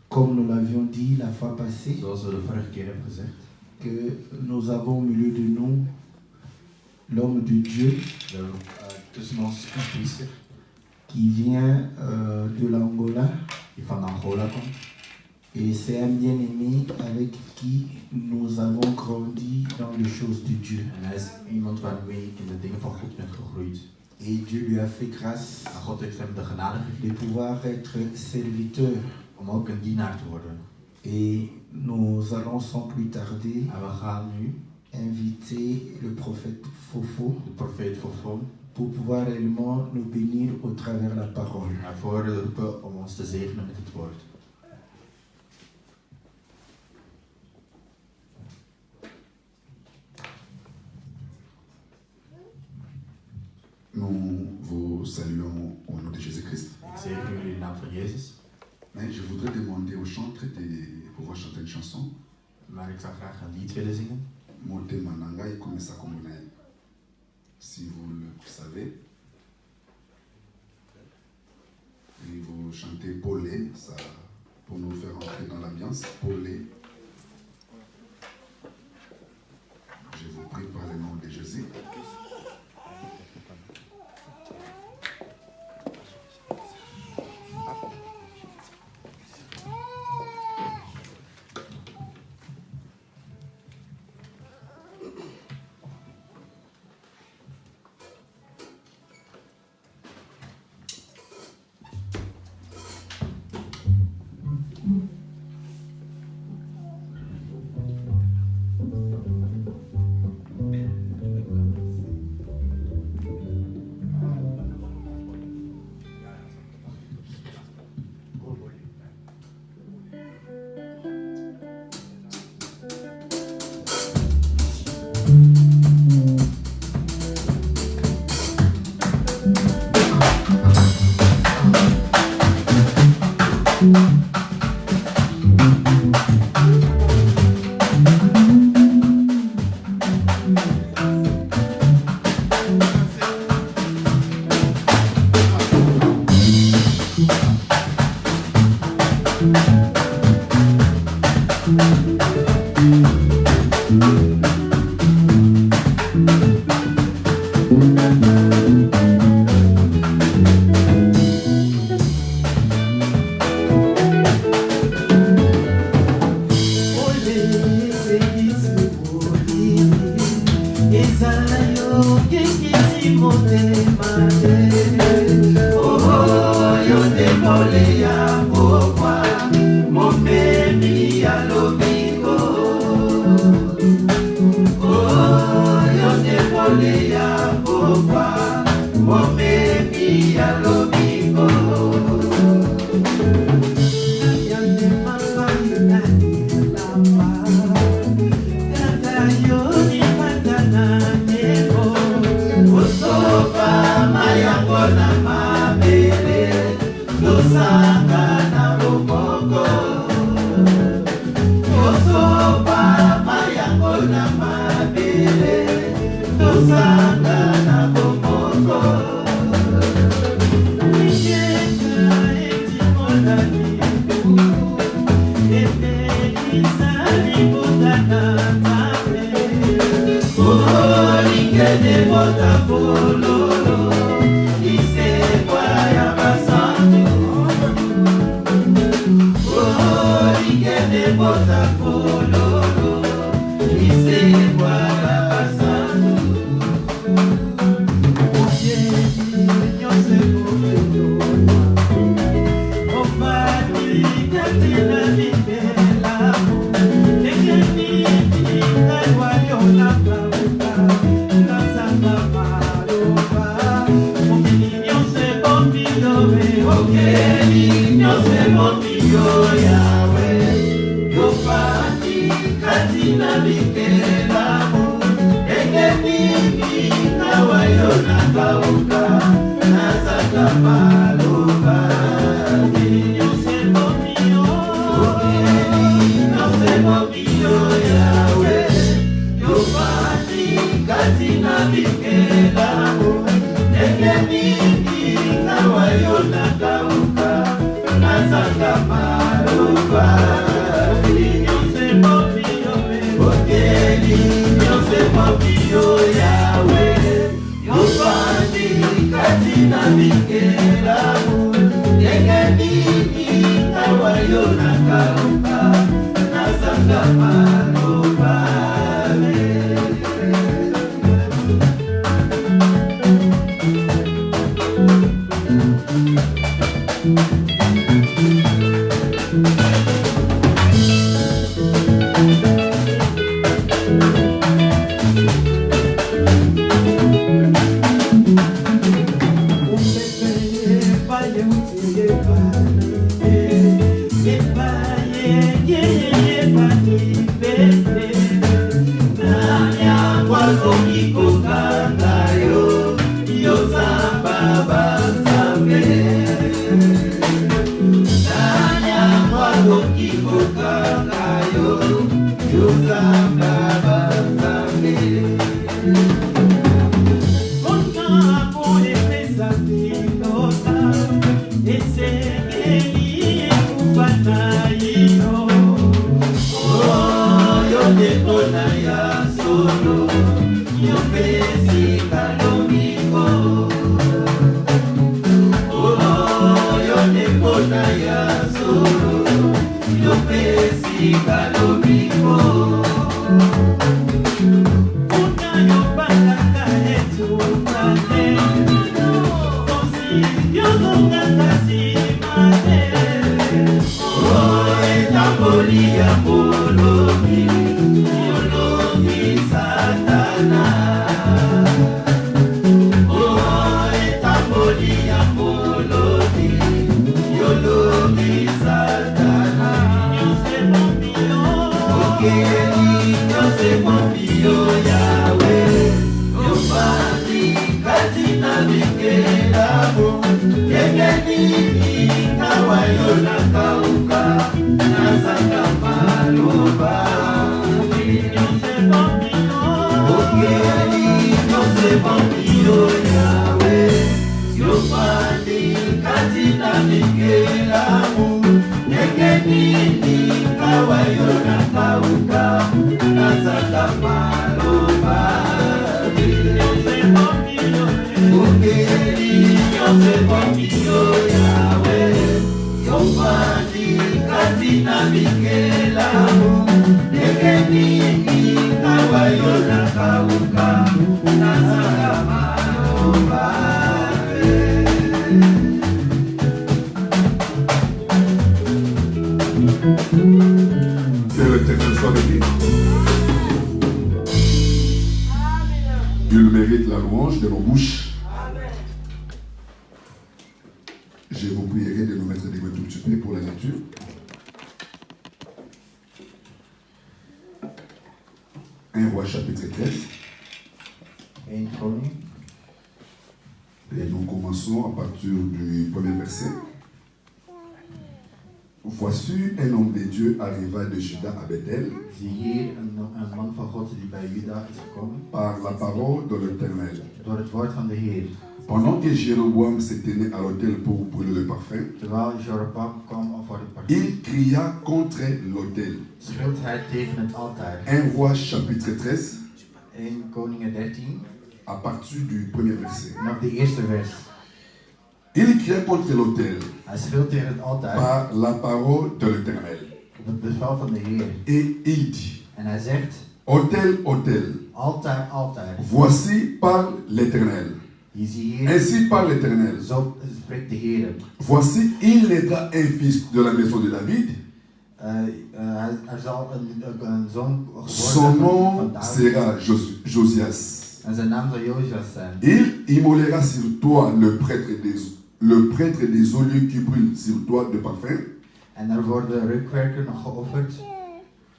Comme nous l'avions dit la fois passée, Zoals we de vorige keer hebben gezegd, que nous avons au milieu de nous l'homme de Dieu we hebben tussen ons een priester qui vient de l'Angola. die van Angola komt. Et c'est un bien-aimé avec qui nous avons grandi dans les choses de Dieu. En hij is iemand waarmee ik in de dingen van God ben gegroeid. Et Dieu lui a fait grâce En God heeft hem de genade de gegeven pouvoir être serviteur. om ook een dienaar te worden. Et nous allons sans plus tarder En we gaan nu inviter le prophète Fofo de profeet Fofo pour pouvoir réellement nous bénir au travers de la parole. naar voren roepen om ons te zegenen met het woord. Nous vous saluons au nom de Jésus-Christ. Ik zegen jullie in de naam van Jezus. Mais je voudrais demander aux chantres de pouvoir chanter une chanson. Maar ik zou graag een lied willen zingen. Motema Nangai Komesa Komunai. Si vous le savez. Et vous chantez Polé, ça, pour nous faire entrer dans l'ambiance. Polé. Je vous prie par le nom de Jésus. Nazanga maluba Il mérite la louange de nos bouches. Je vous prierai de nous mettre des mots tout de suite pour la lecture. Un roi chapitre 13. 1 Koning. Et nous commençons à partir du premier verset. Voici un homme de Dieu arriva de Juda à Bethel. Zie hier een man van God die bij Juda is gekomen. Par la parole de l'Éternel. Door het woord van de Heer. Pendant que Jéroboam se tenait à l'autel pour brûler le parfum, Terwijl Jeroboam kwam voor het parfum, il cria contre l'autel. schreeuwt hij tegen het altaar. 1 Roi chapitre 13, 1 Koningen 13, à partir du premier verset. nog de eerste vers. Il cria contre l'autel Hij schreeuwt tegen het altaar par la parole de l'Éternel. op het bevel van de Heer. Et il dit, En hij zegt, autel, autel, altaar, altaar. voici parle l'Éternel. Je ziet hier, Ainsi parle l'Éternel. zo spreekt de Heer. Voici, il naîtra un fils de la maison de David. Er zal een zoon Son geboren nom van David. sera Josias. En zijn naam zal Josias zijn. Il immolera sur toi le prêtre des olieux qui brûle sur toi de parfum. En er worden reukwerken nog geofferd.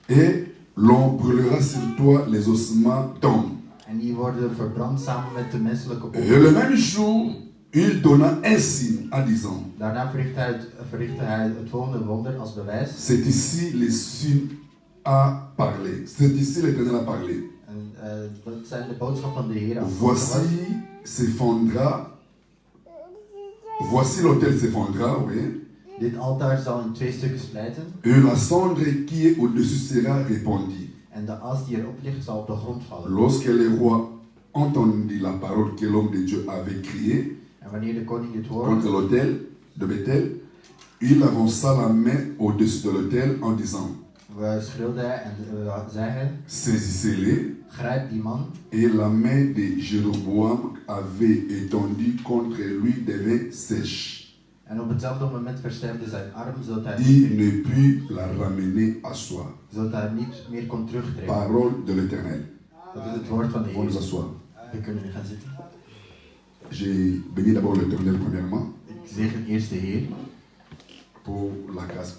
Et l'on brûlera sur toi les ossements d'homme. En die worden verbrand samen met de menselijke Et le offers. même jour, il donna un signe en disant, Daarna verrichtte hij het volgende wonder als bewijs. c'est ici le signe à parler. C'est ici l'Éternel a parlé. En dat zijn de boodschap van de Heer. Voici s'effondra. Voici l'autel s'effondra, oui. Dit altaar zal in 2 stukken splijten. Et la cendre qui est au-dessus sera répandue. En de as die erop ligt zal op de grond vallen. Lorsque le roi entendit la parole que l'homme de Dieu avait criée En wanneer de koning dit hoort contre l'autel de Bethel, Il avança la main au-dessus de l'autel en disant, schreeuwde hij en zei hij, saisissez-les. grijp die man. Et la main de Jéroboam avait étendu contre lui des vins sèches. En op hetzelfde moment versterkte zijn arm, zodat hij Il ne put la ramener à soi. niet meer kon terugtrekken. Parole de l'Éternel. Dat is het woord van de On nous Heer. asseoir. We kunnen nu gaan zitten. J'ai béni d'abord l'Éternel premièrement Ik zegen eerst de Heer pour la grâce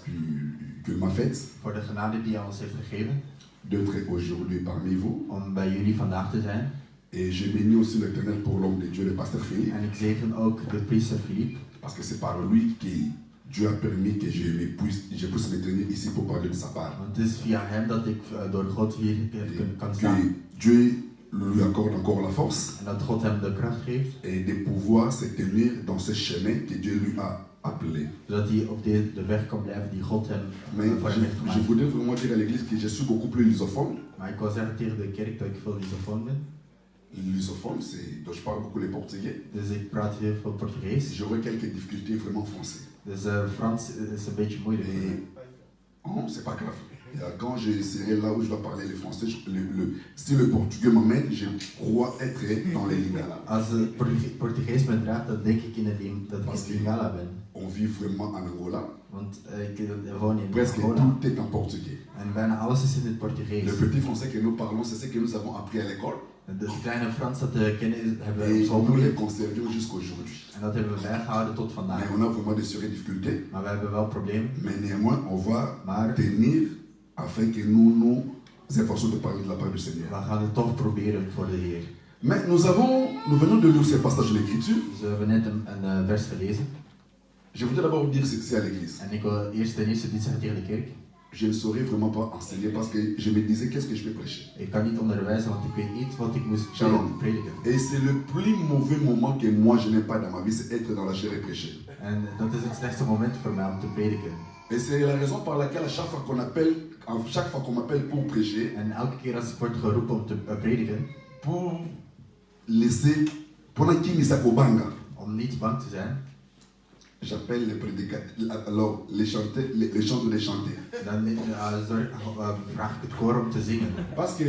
qu'il m'a faite voor de genade die hij ons heeft gegeven d'être aujourd'hui parmi vous. om bij jullie vandaag te zijn. Et j'ai béni aussi l'Éternel pour l'homme de Dieu, le pasteur Philippe, En ik zegen ook de priester Philippe, parce que c'est par lui que Dieu a permis que je puisse me tenir ici pour parler de sa part. want het is via hem dat ik door God hier kan staan. Que Dieu lui accorde encore la force En dat God hem de kracht geeft, et de pouvoir se tenir dans ce chemin que Dieu lui a appelé. zodat hij op de weg kan blijven die God hem Mais voor hem heeft je gemaakt. voudrais vraiment dire à l'église que je suis beaucoup plus lusophone. Maar ik wil zeggen tegen de kerk dat ik veel lusofoon ben. Lusophone, c'est donc je parle beaucoup le portugais. Dus ik praat heel veel Portugees. J'aurais quelques difficultés vraiment en français. Dus Frans is een beetje moeilijk voor mij. Et oh, c'est pas grave. Quand je serai là où je dois parler le français, si le portugais m'emmène, je crois être dans les Lingala. Als het Portugees me draagt, dan denk ik dat ik in Lingala ben. On vit vraiment en Angola. Want ik woon in Presque Angola. tout est en portugais. En bijna alles is in het Portugees. Le petit français que nous parlons, c'est ce que nous avons appris à l'école. Het kleine Frans dat we kennen hebben we Et op school nous les geleerd. conservons jusqu'aujourd'hui. En dat hebben we bijgehouden tot Mais vandaag. on a vraiment des sérieuses difficultés. Maar we hebben wel problemen. Mais néanmoins, on va Maar tenir afin que nous nous efforçons de parler de la part du Seigneur. we gaan het toch proberen voor de Heer. Mais nous venons de lire ce passage de l'Écriture. Dus we hebben net een vers gelezen. Je voudrais d'abord dire ceci à l'Église. En ik wil eerst ten eerste dit zeggen tegen de kerk. Je ne saurais vraiment pas enseigner parce que je me disais qu'est-ce que je peux prêcher. Ik kan niet onderwijzen, want ik weet niet wat ik moest Shalom. prediken. Et c'est le plus mauvais moment que moi je n'aime pas dans ma vie, c'est être dans la chair et prêcher. En dat is het slechtste moment voor mij om te prediken. Et c'est la raison par laquelle à chaque fois qu'on m'appelle pour prêcher, En elke keer als ik word geroepen om te prediken, pour laisser, pendant qu'il n'y a Kobanga, om niet bang te zijn, j'appelle les prédicateurs, alors les chanteurs de chanter. dan vraag ik het koor om te zingen. Parce que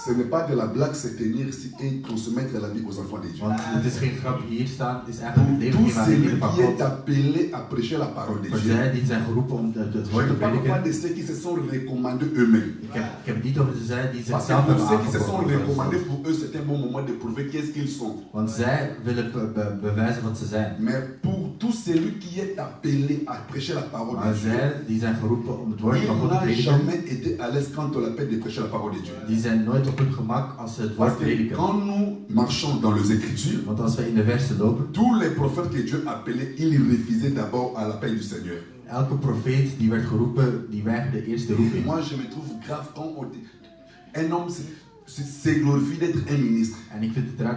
ce n'est pas de la blague se tenir ici et transmettre la vie aux enfants de Dieu. Want het is geen grap, hier staan is eigenlijk het leven Tout geven aan de celui kinderen van qui est God. appelé à prêcher la parole de Voor Dieu. zij die zijn geroepen om het Je woord te ne parle pas prediken. de ceux qui se sont recommandés eux-mêmes. Ik heb het niet over zij die Parce zichzelf que pour hebben ceux qui se sont aangeboden. recommandés, pour eux, c'est un bon moment de prouver qu'est-ce qu'ils sont. Want zij willen bewijzen wat ze zijn. Mais pour tout celui qui est appelé à prêcher la parole Maar de Dieu, zij die zijn geroepen om het woord il van God te n'a prediken, jamais été à l'aise quand on l'appelle de prêcher la parole de Dieu. die zijn nooit op hun gemak als ze het woord Parce que prediken. quand nous marchons dans les Écritures, Want als we in de versen lopen, tous les prophètes que Dieu appelait, ils refusaient d'abord à l'appel du Seigneur. elke profeet die werd geroepen, die weigerde eerst de Et roeping. moi, je me trouve grave quand un homme se glorifie d'être un ministre. En ik vind het raar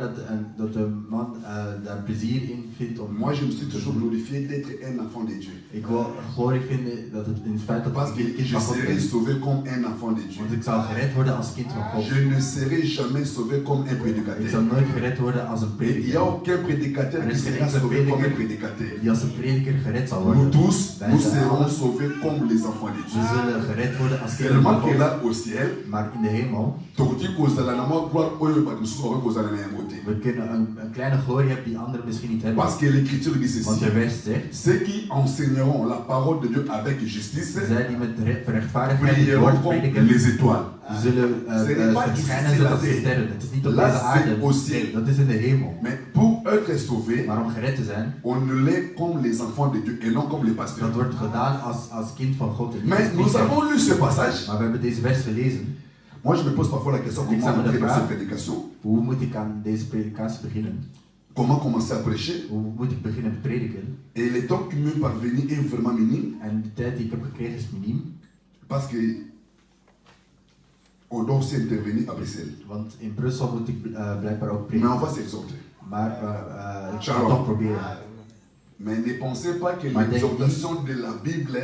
dat een man daar plezier in vindt om... Moi, je me suis toujours glorifié d'être un enfant de Dieu. Ik wil glorie vinden dat het in het feit dat Parce ik que een kind je van God serai ben. sauvé comme un enfant de Dieu. Want ik zal gered worden als kind van God. Je ne serai jamais sauvé comme un Ik zal prédicateur. nooit gered worden als een Et il n'y a prediker. aucun prédicateur qui sera sauvé comme un prédicateur. Die als een prediker gered zal Nous worden. tous, Wij nous zijn serons allen, sauvés comme les enfants de we Dieu. zullen gered worden als kinderen Seulement van que God. là au ciel, Maar in de hemel, tokoki kozala na mwa gloire oyo bato mosusu bakoki kozala na yango te. we kunnen een kleine glorie hebben die anderen misschien niet hebben. Parce que l'écriture dit Want ceci. de vers zegt, Ceux qui enseigneront la parole de Dieu avec justice zij die met rechtvaardigheid het brilleront woord comme prediken, les étoiles. die zullen verschijnen zoals de sterren. Het is niet op Là, deze aarde, c'est au ciel. nee, dat is in de hemel. Mais pour être sauvé, Maar om gered te zijn, on ne l'est comme les enfants de Dieu et non comme les dat pasteurs. wordt gedaan als kind van God. En niet als Mais nous priester. avons lu ce passage. Maar we hebben deze vers gelezen. Moi, je me pose parfois la question comment entrer dans cette prédication, Hoe moet ik aan deze predikatie beginnen? comment commencer à prêcher. Hoe moet ik beginnen met prediken? Et le temps qui m'est parvenu est vraiment minime En de tijd die ik heb gekregen is miniem. parce que on doit aussi intervenir à Bruxelles. Want in Brussel moet ik blijkbaar ook Mais on prediken. va s'exhorter. Maar ik ga Shalom. het toch proberen. Mais ne pensez pas que Mais l'exhortation de la Bible,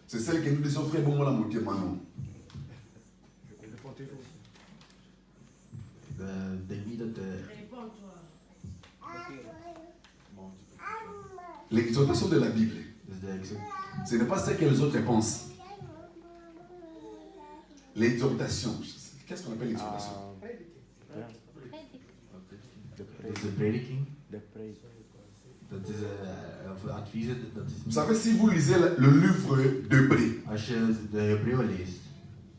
c'est celle que nous disons frère bon la moitié maintenant. Ik denk niet dat de... L'exhortation de la Bible, Ce n'est pas ce que les autres pensent. L'exhortation. Qu'est-ce qu'on appelle l'exhortation? Dat is de prediking. Dat is adviezen. Vous savez, si vous lisez le livre d'Hébreux, Als je de Hebreeën leest,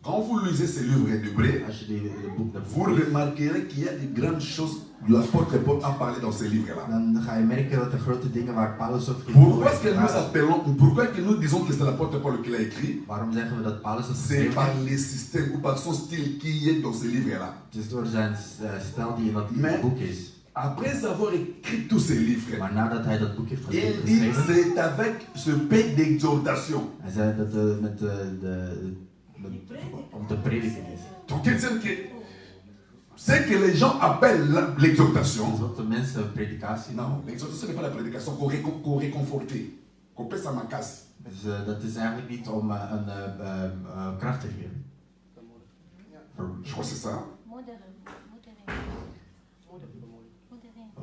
quand vous lisez ce livre d'Hébreux, als je de boek vous remarquerez qu'il y a de grandes choses que l'apôtre Paul a parlé dans ce livre-là. dan ga je merken dat er grote dingen waar Paulus over Pourquoi est-ce que nous appelons, pourquoi est-ce que nous disons que c'est l'apôtre Paul qui l'a écrit? Waarom zeggen we dat Paulus dat C'est geschreven par heeft? les systèmes ou par son style qui est dans ce livre-là. Het is door zijn stijl die in dat Mais- boek is. Après avoir écrit tous ces livres, Maar nadat hij dat boek heeft il dit geschreven, c'est avec ce paix d'exhortation. hij zei dat het om te prediken is. Donc, c'est que les gens appellent Dus l'exhortation. wat de mensen predikatie noemen. Non, l'exhortation n'est pas la prédication qu'on réconforter, qu'on paie sa macasse. Dus dat is eigenlijk niet om een kracht te geven. Je crois que c'est ça.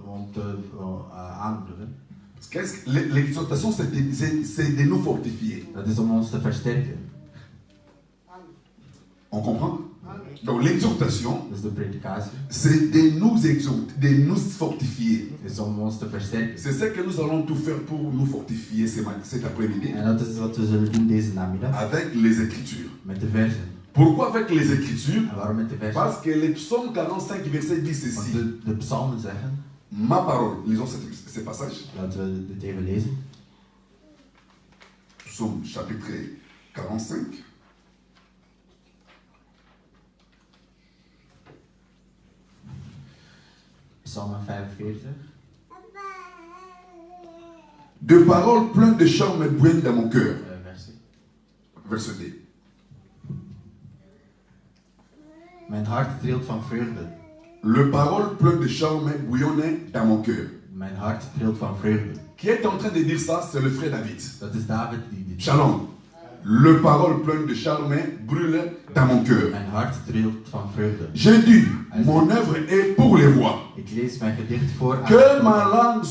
Om te aanmoedigen. Parce que l'exhortation, c'est de nous fortifier. Dat is om ons te versterken. On comprend? Donc l'exhortation, Dus de predikatie c'est de nous exhorter, de nous fortifier. is om ons te versterken. C'est ce que nous allons tout faire pour nous fortifier cet après-midi En dat is wat we zullen doen deze namiddag avec les Écritures. met de versen. Pourquoi avec les Écritures? En waarom met de versen? Parce que le psaume 45 verset dit Want ceci. de psalmen zeggen, Ma parole, lisons ce passage. laten we dit even lezen. Psaume chapitre 45. Psalm 45. De paroles pleines de charme brûlent dans mon cœur. Versie. Verset 2. Mijn hart trilt van vreugde. Le parole pleine de charme bouillonnait dans mon cœur. Mijn hart trilt van vreugde. Qui est en train de dire ça? C'est le frère David. Dat is David die dit. Shalom. Le parole pleine de charme brûle dans mon cœur. Mijn hart trilt van vreugde. J'ai dit, mon œuvre est pour les rois. Ik lees mijn gedicht voor aan Que de ma koning. langue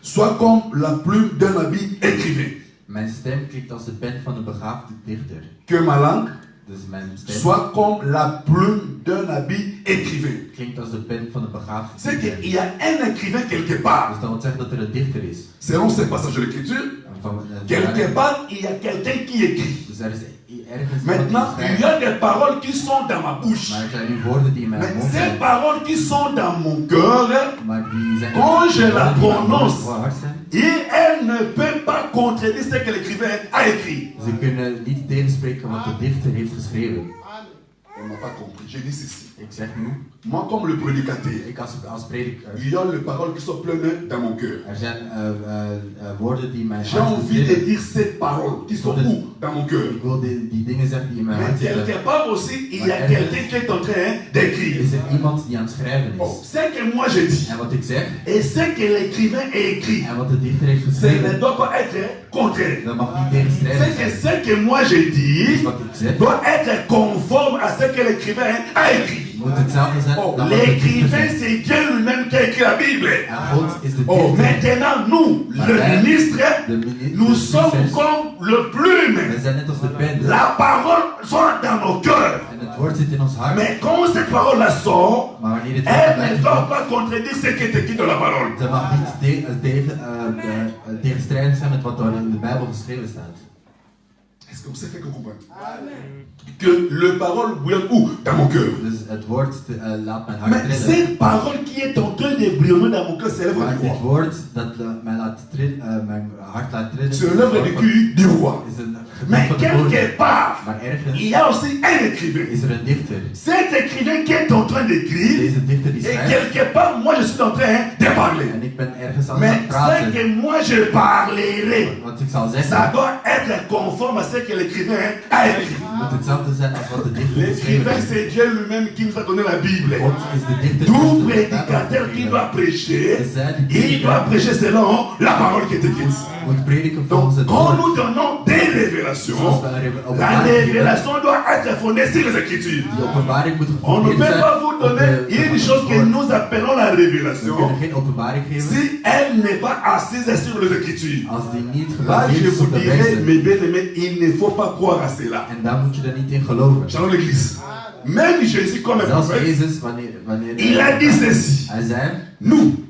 soit comme la plume d'un habit écrivain. Mijn stem klinkt als de pen van een begaafde dichter. Que ma langue Dus mijn stem soit comme la plume d'un habit écrivain. klinkt als de pen van een begaafde C'est dichter. qu'il y a un écrivain quelque part. Dus dat wil zeggen dat er een dichter is. Selon ce passage de l'écriture, quelque part, il y a quelqu'un qui écrit. Dus er is ergens iemand die Maintenant, il y schrijft. a des paroles qui sont dans ma bouche. Maar er zijn nu woorden die in mijn Mais mond ces zijn. paroles qui sont dans mon cœur, Maar die zijn Quand je la woorden die in mijn prononce, hart zijn. et elle ne peut pas contredire ce que l'écrivain a écrit. Ze kunnen niet tegenspreken wat de dichter heeft geschreven. On n'a pas compris. J'ai dit ceci. Ik zeg nu, Moi, comme le prédicateur, ik als prediker, il y a les paroles qui sont pleines dans mon cœur. er zijn woorden die in mijn J'ai hart envie de zitten. dire ces paroles qui sont où? Dans mon cœur. Ik wil die dingen zeggen die in mijn Mais hart quelque zitten. part aussi, il y a quelqu'un qui est en train d'écrire. Is er iemand die aan het schrijven Oh, is. ce que moi je dis En wat ik zeg, et ce que l'écrivain a écrit, en wat de dichter heeft ce ne geschreven, doit pas être contraire. dat mag niet tegenstrijdig C'est zijn. que ce que moi je Dus dis wat ik zeg, doit être conforme à ce que l'écrivain a écrit. moet hetzelfde zijn Oh, dan wat de dichter l'écrivain, zegt. c'est Dieu lui-même qui a écrit la Bible. En God is de Oh, dichter. maintenant, nous, le ministre, nous sommes comme le plume. We zijn net als de pen. La parole sort dans nos cœurs. En het woord zit in ons hart. Mais quand cette parole-là sort, Maar wanneer het elle ne blijft, doit pas contredire ce qui est écrit dans la parole. dat mag niet tegenstrijdig zijn met wat er in de Bijbel geschreven staat. Est-ce que vous savez que vous comprenez? Que le parole bouillonne où? Dans mon cœur. Dus het woord laat mijn hart Mais trillen. cette parole qui est en train de bouillonner dans mon cœur, c'est l'œuvre Maar du dit roi. woord dat mijn hart laat trillen, C'est l'œuvre du cul du roi. is een Mais gebed van de koning. quelque part, Maar ergens il y a aussi un écrivain. is er een dichter. Cet écrivain qui est en train d'écrire, Deze dichter die et schrijft. quelque part, moi je suis en train de parler. En ik ben ergens aan Mais het praten. ce que moi je parlerai, Wat ik zal ça zeggen, doit être conforme à ce que l'écrivain a écrit. moet hetzelfde zijn als wat de dichter geschreven L'écrivain, heeft. c'est Dieu lui-même qui nous a donné la Bible. God is de dichter. Tout die ons de Bijbel prédicateur qui gegeven doit prêcher, heeft. Zij die il doit prêcher selon la parole qui est écrite. moet prediken Donc, volgens het quand woord. nous donnons des En révélations, révélation, Zoals we een la openbaring geven, révélation doit être fondée sur les Écritures. die openbaring moet On ne gefundeerd peut zijn pas vous op donner de- une op chose het que woord. nous appelons la We révélation kunnen geen openbaring geven si elle n'est pas assise sur les Écritures. als die niet Là, je gebaseerd is vous op de dirais, wijze. mes bien-aimés, il ne faut pas croire à cela. En daar moet je er niet in geloven. Shalom l'Église. Même Jésus, comme un Zelfs prophète, Jezus, wanneer il a dit ceci. hij zei,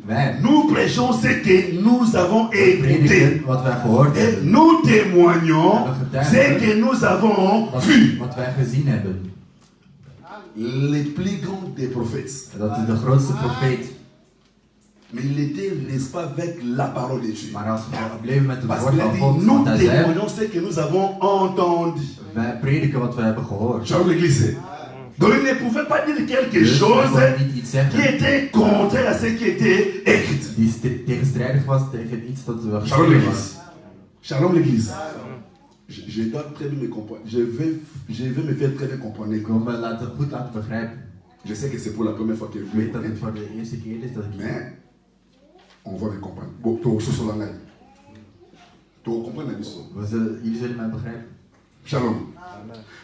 wij Nous prêchons ce que nous avons écouté. prediken wat wij gehoord Et hebben, nous témoignons ce que nous avons vu. wat wij gezien hebben. Les plus grands des prophètes. Dat is de grootste profeet. Mais il était, n'est-ce pas, avec la parole de Dieu. Maar als we bleven met het Parce woord qu'il a van dit, God, nous want hij zei, témoignons ce que nous avons entendu. wij prediken wat we hebben gehoord. Shalom l'Église. Donc il ne pouvait pas dire quelque Dus hij chose kon niet iets qui zeggen était contraire à ce qui était écrit. die tegenstrijdig was tegen iets dat we Shalom geschreven l'Église. was. Shalom l'Église. Je dois très bien me comprendre. Je vais me faire très bien comprendre. Ik wil me goed laten begrijpen. Je sais que c'est pour la première fois que Ik vous weet dat het me voor de eerste keer is dat ik... mais on va me comprendre. Bon, tu comprends la Tu comprends la mission. Jullie zullen mij begrijpen. Shalom.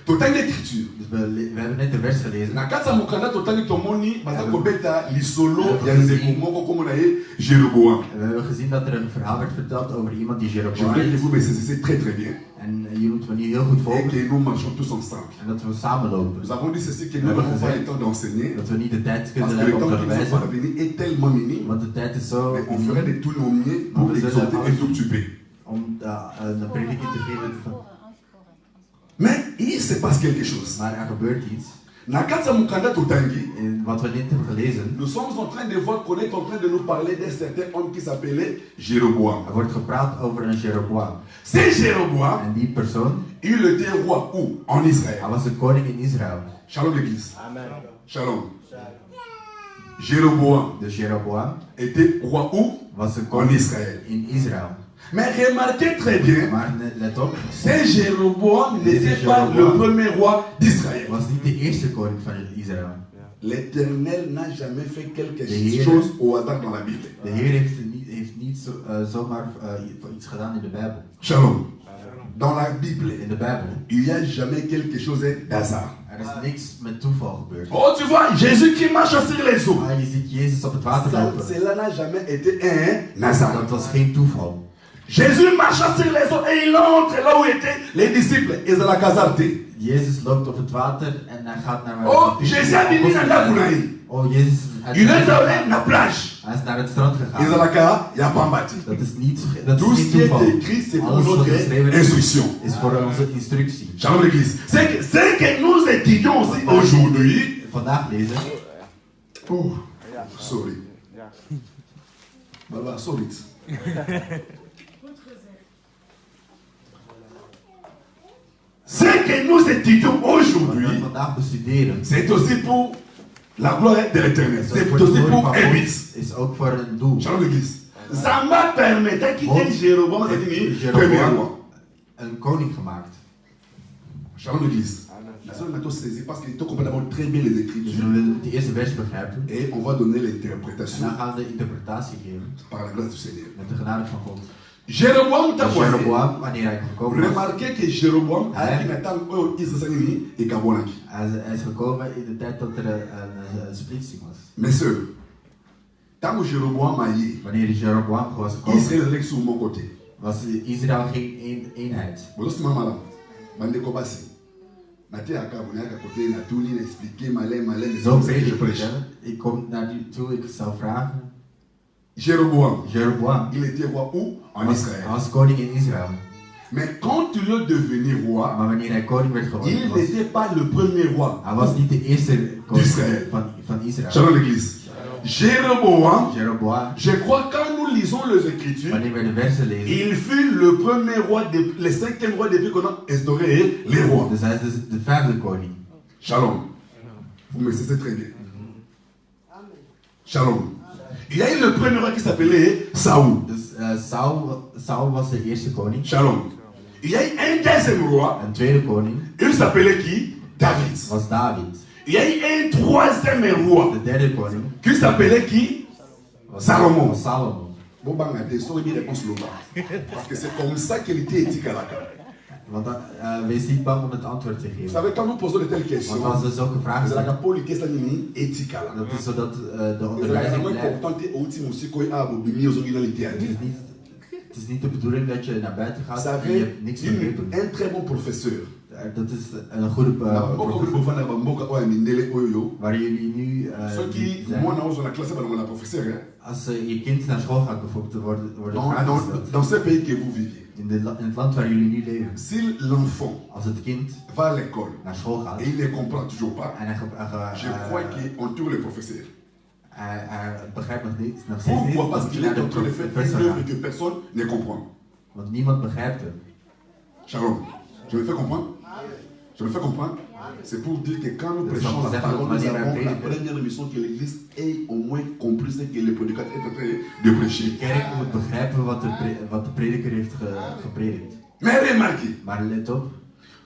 Total l'écriture. Dus we hebben net de vers gelezen. Na kati ya mokanda totangi tomoni baza kobeta lisolo ya ndeko moko kombo na ye Jéroboam. We hebben gezien dat er een verhaal werd verteld over iemand die Je Jeroboam voudrais que is. vous me saisissez très très bien En je moet me niet heel goed et volgen. que nous marchons tous ensemble. En dat we samenlopen. Nous avons dit ceci que nous n'avons pas le temps d'enseigner Dat we niet de tijd parce kunnen que le hebben om temps te qui nous est onderwijzen. parvenu est tellement minime. Want de tijd is zo Mais on ferait de tout nos mieux pour Maar we zullen exhorter et alles t'occuper. om een prediking te geven. Mais il se passe quelque chose. Maar er gebeurt iets. Na kati ya mokanda totangi, En wat we net hebben gelezen. nous sommes en train de voir qu'on est en train de nous parler d'un certain homme qui s'appelait Jéroboam. Er wordt gepraat over een Jeroboam. C'est Jéroboam, En die persoon, il était roi où? En Israël. hij was een koning in Israël. Shalom l'église. Amen. Shalom. Jéroboam Dus Jeroboam était roi où? was een En koning Israël. in Israël. Mais remarquez très bien, Maar let op, c'est Jéroboam n'était C'était pas le Jéroboam. premier roi d'Israël. was niet de eerste koning van Israël. L'Éternel n'a jamais fait quelque De Heer- chose au hasard dans la Bible. De Heer heeft niet zomaar iets gedaan in de Bijbel. Shalom. Dans la Bible, In de Bijbel. il n'y a jamais quelque chose d'hasard. Er is niks met toeval gebeurd. Oh, tu vois, Jésus qui marche sur les eaux. Je ziet Jezus op het water lopen. Cela n'a jamais été un hasard. Dat was geen toeval. Jésus marche sur les eaux et il entre là où étaient les disciples. Ils ont la casarte. Jezus loopt op het water en hij gaat naar... Oh, Jésus a dit Ninakunaï. Oh, Jezus... Il est allé na plage. Hij is naar het strand Ils ont gegaan. la ka, il n'y a pas bâti. Dat is niet Tout ce geen qui est toeval. écrit, c'est pour Alles wat notre geschreven is, instruction. is voor onze instructie. Shalom l'église. C'est que nous étudions aussi aujourd'hui. Vandaag lezen. Oh, sorry. Baba, sorry. Ce que nous étudions Wat we aujourd'hui, vandaag bestuderen. c'est aussi pour la gloire de l'éternel. Is C'est ook voor de aussi glorie pour van un God. but. Is ook voor een doel. Shalom l'église. Zamba permettait qu'il y ait Jéroboam, c'est fini, premier Jeroboam roi. een koning gemaakt. Shalom l'église. La seule maintenant saisie parce qu'il te comprend d'abord très bien les Dus écritures. we willen de eerste vers begrijpen. Et on va donner En l'interprétation dan gaan we de interpretatie geven. par la grâce du Seigneur. Met de genade van God. Jéroboam Dus taboye. Jeroboam, wanneer hij gekomen was. Remarquez que Jéroboam a Ouais. dit maintenant Israël et Kabonaki. Hij is gekomen in de tijd dat er een splitsing was. Mes sœurs, tant que Jéroboam a eu, Wanneer Jeroboam was gekomen, Israël est sur mon côté. was Israël geen eenheid. Vous savez, maman, bande kobasi. Nate akabu na côté na tout ni expliquer malin mais Zo c'est que je predik ik. prêche. Hè. Ik kom naar u toe, ik zal vragen. Jéroboam, Jeroboam il était roi où? En hij Israël. was koning in Israël. Mais quand il est devenu roi, Maar wanneer hij koning werd il geworden, n'était pas le premier roi. hij was niet de eerste koning Israël. van Israël. Shalom l'église. Jéroboam, Jeroboam, je crois quand nous lisons les Écritures, wanneer we de versen lezen, il fut le premier roi, le cinquième roi depuis qu'on a instauré les rois. dus hij is de vijfde koning. Shalom. Vous me cessez très bien. Shalom. Il y a eu le premier roi qui s'appelait Saoul. Dus Saul was de eerste koning. Shalom. Il y a eu un deuxième roi. Een tweede koning Il s'appelait qui? David. was David. Il y a eu un troisième roi. De derde koning Qui s'appelait qui? was Salomon. was Salomon. Bon, bang, des sourires, réponse là. Parce que c'est comme ça qu'il était éthique à la carte. Want wees niet bang om het antwoord te Vous geven. savez, quand nous posons de telles questions, Want als we zulke vragen vous allez stellen, pour les questions éthiques. dat is zodat de Vous allez onderwijzing vraiment blijft. important au ultime aussi qu'on a bobini aux originalités. Het is niet de bedoeling dat je naar buiten Vous gaat en je hebt niks te savez, doen. un très bon professeur. Dat is een goede waar jullie nu zijn. Als je kind naar school gaat bijvoorbeeld, worden vragen gesteld. Dans ce pays que vous vivez, In het land waar jullie nu leven. si l'enfant Als het kind va à l'école naar school gaat et il ne comprend toujours pas, en je crois qu'on tourne le professeur. hij begrijpt nog steeds niet, Pourquoi? Parce dat qu'il hij est naar en de train de faire professor une œuvre gaat. que personne ne comprend. Want niemand begrijpt hem. Shalom. Je me fais comprendre? Je me fais comprendre? C'est pour dire que quand nous prêchons la parole, nous avons la première mission que l'Église ait au moins compris ce que le prédicateur est en train de prêcher. De kerk moet begrijpen wat de prediker heeft gepredikt. Mais remarquez, Maar let op,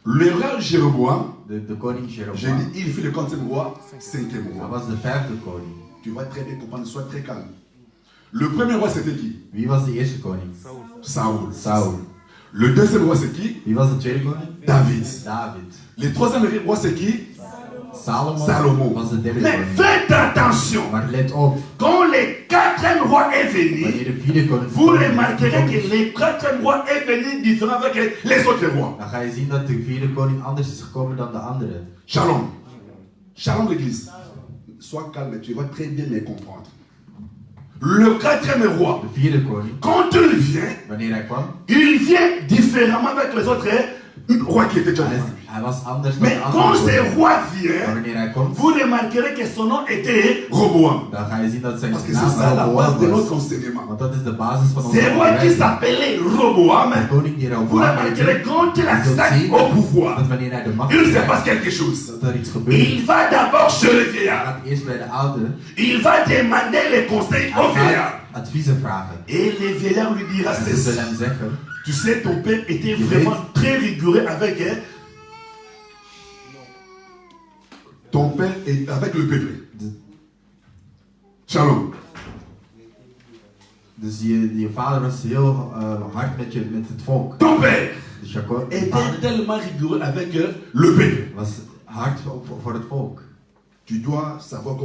le roi Jéroboam, de koning j'ai Jeroboam, dit, il fut le 4e roi, 5e hij roi. was de 5e koning. Tu vas très bien comprendre, sois très calme. Le premier roi, c'était qui? Wie was de eerste koning? Saoul. Saul. Le deuxième roi, c'est qui? Wie was de tweede koning? David. David. Le troisième roi, c'est qui? Salomon was de derde Mais koning. faites attention, Maar let op, quand le 4e roi est venu, wanneer de vierde koning vous remarquerez que le 4e roi est venu différent avec les autres rois. dan ga je zien dat de vierde koning anders is gekomen dan de andere. Shalom. Shalom l'église. Sois calme, tu vas très bien me comprendre. Le 4e roi, De vierde koning, quand il vient, wanneer hij kwam, il vient différemment avec les autres rois qui étaient déjà vivants. hij was anders dan Mais de quand andere ce koning. roi Maar vient, wanneer hij komt, vous remarquerez que son nom était Roboam. dan ga je zien dat zijn Parce que c'est ça naam la base Roboam de notre was. enseignement. Want dat is de basis van onze Ce roi qui onderwijs. s'appelait Roboam, De koning die vous Roboam remarquerez heette, quand il je zult accède zien au pouvoir, dat wanneer hij de macht il se krijgt, passe quelque chose. dat er iets gebeurt. Il va d'abord chez le Hij vieillard. gaat eerst bij de oude, Il va demander les conseils au hij vieillard. gaat adviezen vragen. Et le vieillard lui dira En ze ceci. zullen hem zeggen, Tu sais, ton père était vraiment très rigoureux avec ton père et avec le peuple. Shalom. dus je vader was heel hard met het volk. Ton père Dus Jacob je était vader tellement rigoureux avec le peuple. was hard voor het volk. Tu dois savoir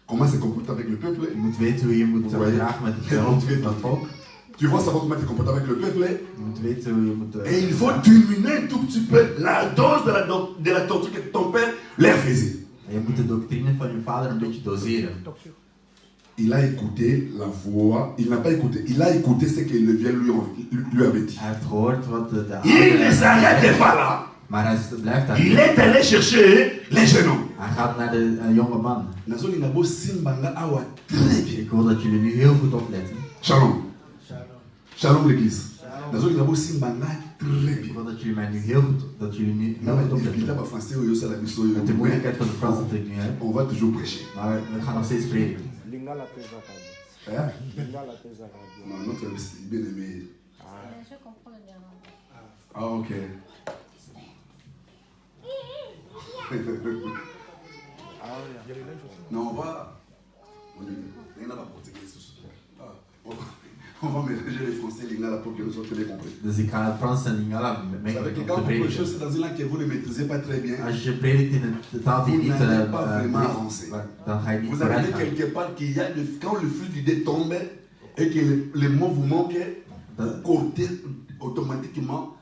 comment se comporter avec le peuple. Je moet weten hoe je moet gedragen met het volk. Tu dois savoir comment te comporter avec le peuple. Je moet weten hoe je moet... Et il faut diminuer un tout petit peu la dose de la torture que ton père leur faisait. En je moet de doctrine van je vader een beetje doseren. Il a écouté la voix, il n'a pas écouté, il a écouté ce que le vieux lui avait dit. Hij heeft gehoord wat de Il ne s'arrête pas là. Maar hij blijft daar. Il est allé chercher les jeunes hommes. Hij gaat naar de jonge man. Ik wil dat jullie nu heel goed opletten. Shalom. Shalom l'église. Ik wil dat jullie mij nu heel goed, opletten. Met de moeilijkheid van de Frans dat ik nu heb. On va toujours prêcher. Maar we gaan nog steeds prediken. Hein? Non, notre bien-aimé. Je comprends le néerlandais. Ah, ok. Non, on va. On va mélanger les français et l'ingala pour que nous soyons bien compris. Dus ik ga het Frans en Lingala Vous mengen savez que om quand te vous prêchez prediken. aussi dans une langue que vous ne maîtrisez pas très bien, Als je predikt in een taal die Vous niet n'allez pas vraiment avancer. dan ga je niet vous vooruit arrivez gaan. quelque part qu'il y a quand le flux d'idées tombe et que les mots vous manquent, vous cortez automatiquement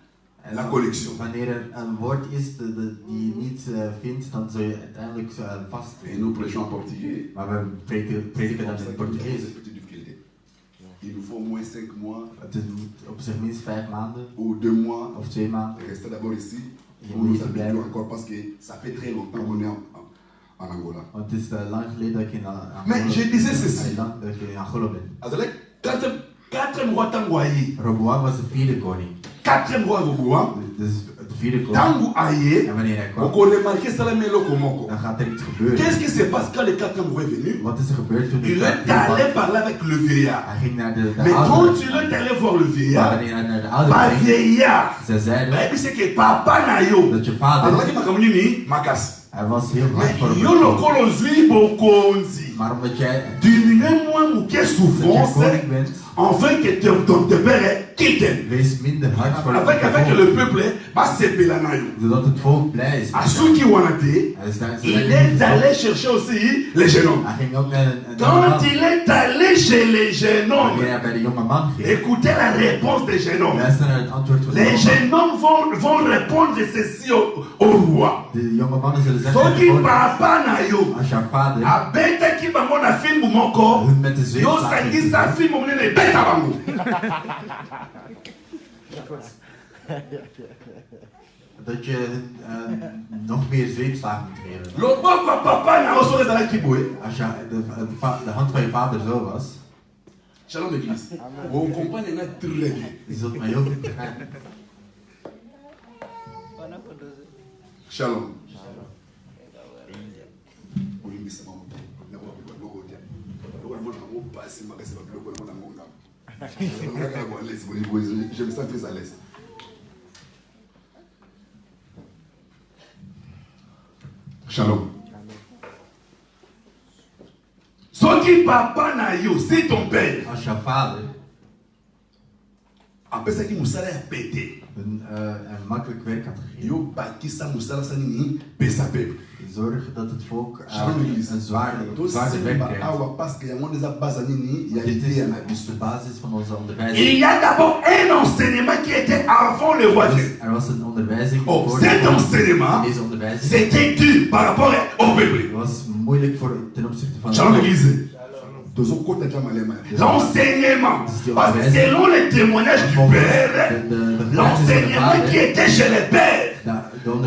la collection. Wanneer er een woord is die je niet vindt, dan zul je uiteindelijk vast. Et nous prêchons en portugais. Maar we prediken dan in het Portugees. Il nous faut au moins 5 mois Het moet op zijn minst 5 maanden ou 2 mois of 2 maanden. rester d'abord ici Je pour moet nous hier habituer blijven. encore parce que ça fait très longtemps qu'on est en Angola. Want het is lang geleden dat ik in Angola Mais je disais ceci. dat ik in Angola ben. Azalek, 4e roi Tanguayi. Roboam was de vierde koning. 4e roi Roboam. Dus de vierde koning. Tangu Aye. En wanneer hij On kwam, peut remarquer ça melo komoko. dan gaat er iets gebeuren. Qu'est-ce qui se passe quand le 4e roi est venu? Wat is er gebeurd toen Il de est allé parler avec le vieillard. Hij ging naar de Mais quand oude. il est allé voir le Maar vieillard, wanneer hij naar de oude pas ging, vieillard. zij zeiden Mais c'est que papa na yo. dat je vader, Azalaki makamuni makas. hij was heel hard Mais voor yo hem. lokolo zwi bokonzi. Maar omdat jij Diminue-moi mon dat je souffrance koning bent, Enfin que ton père quitte. Wees minder hard voor Afin que le peuple va s'épeler là. zodat het volk blij is. À ceux qui ont été, il est allé chercher aussi les jeunes hommes. Hij ging ook naar een Quand il est allé chez les jeunes hommes, wanneer hij bij de jonge man ging, écoutez la réponse des jeunes hommes. luister naar het antwoord van de Les jonge man. jeunes hommes vont répondre ceci au roi. De jonge mannen zullen zeggen, Soki papa na yo, als jouw vader abetaki bango na film moko, hun met de zweep yo slaat, sangisa film monene beta bango. dat je hun nog meer zweepslagen moet geven. Loboko papa na oso ezalaki boye. Als je de hand van je vader zo was, Shalom l'église. Vous comprenez très bien. je zult mij heel goed begrijpen. Shalom. Je me sens très à l'aise. Shalom. Soki papa na yo, c'est ton père. Als jouw vader Après ça qui musala a pété. een makkelijk werk had gegeven, Yo bakisa musala sani ni pesa pepe. zorg dat het volk Shalom l'église. een zwaarder werk krijgt. Parce qu'il y a moins de base nini, il y a Dit des is de basis van onze Il onderwijzing. y a d'abord un enseignement qui était avant le roi Dieu. Er was een onderwijzing Oh, voor cet de enseignement, deze onderwijzing. c'était dur par rapport au peuple. Het was moeilijk ten opzichte van Shalom de l'église. L'enseignement, parce que selon les témoignages du père, l'enseignement qui était chez les pères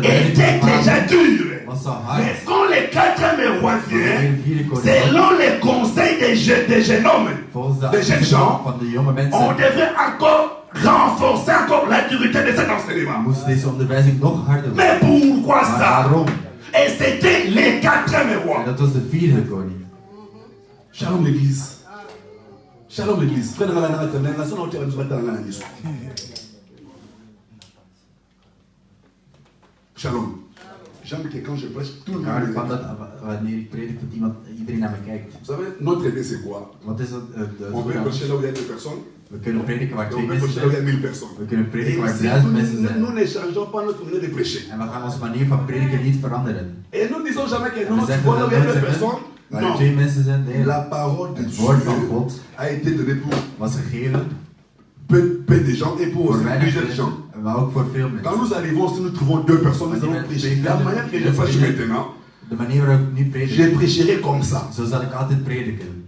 était déjà dur. Mais quand le quatrième roi vient, selon les conseils des jeunes hommes, des jeunes gens, on devrait encore renforcer encore la durité de cet enseignement. moest deze onderwijzing nog harder worden. Mais pourquoi Maar ça? waarom? Et c'était le quatrième En roi. dat was de vierde koning. Shalom l'église. Shalom l'église. Frère, la nation entière nous va dans la mission. Shalom. J'aime que quand je prêche, tout le Ik monde hou me ervan regarde. dat wanneer ik predik, dat iedereen naar me kijkt. Vous savez, notre idée c'est quoi? Wat is dat? On peut prêcher là où il y a 2 personnes, We kunnen prediken waar et 2 on peut mensen prêcher là où il y a zijn. 1000 personnes. We kunnen Et prediken waar ici, 1000 mensen nous zijn. ne changeons pas notre manière de prêcher. En we gaan onze manier van prediken niet veranderen. Et nous disons jamais que We non, tu zeggen vois là où il y a 2 dat personnes. waar Non. 2 mensen zijn, nee. La parole de Het woord van Dieu God a été donnée pour was gegeven peu de gens et pour voor aussi weinig plusieurs gens. mensen, maar ook voor veel Quand mensen. nous arrivons, si nous trouvons 2 personnes, nous allons prêcher. La manière que je prêche maintenant, De manier waarop ik nu je predik, prêcherai comme ça. zo zal ik altijd prediken.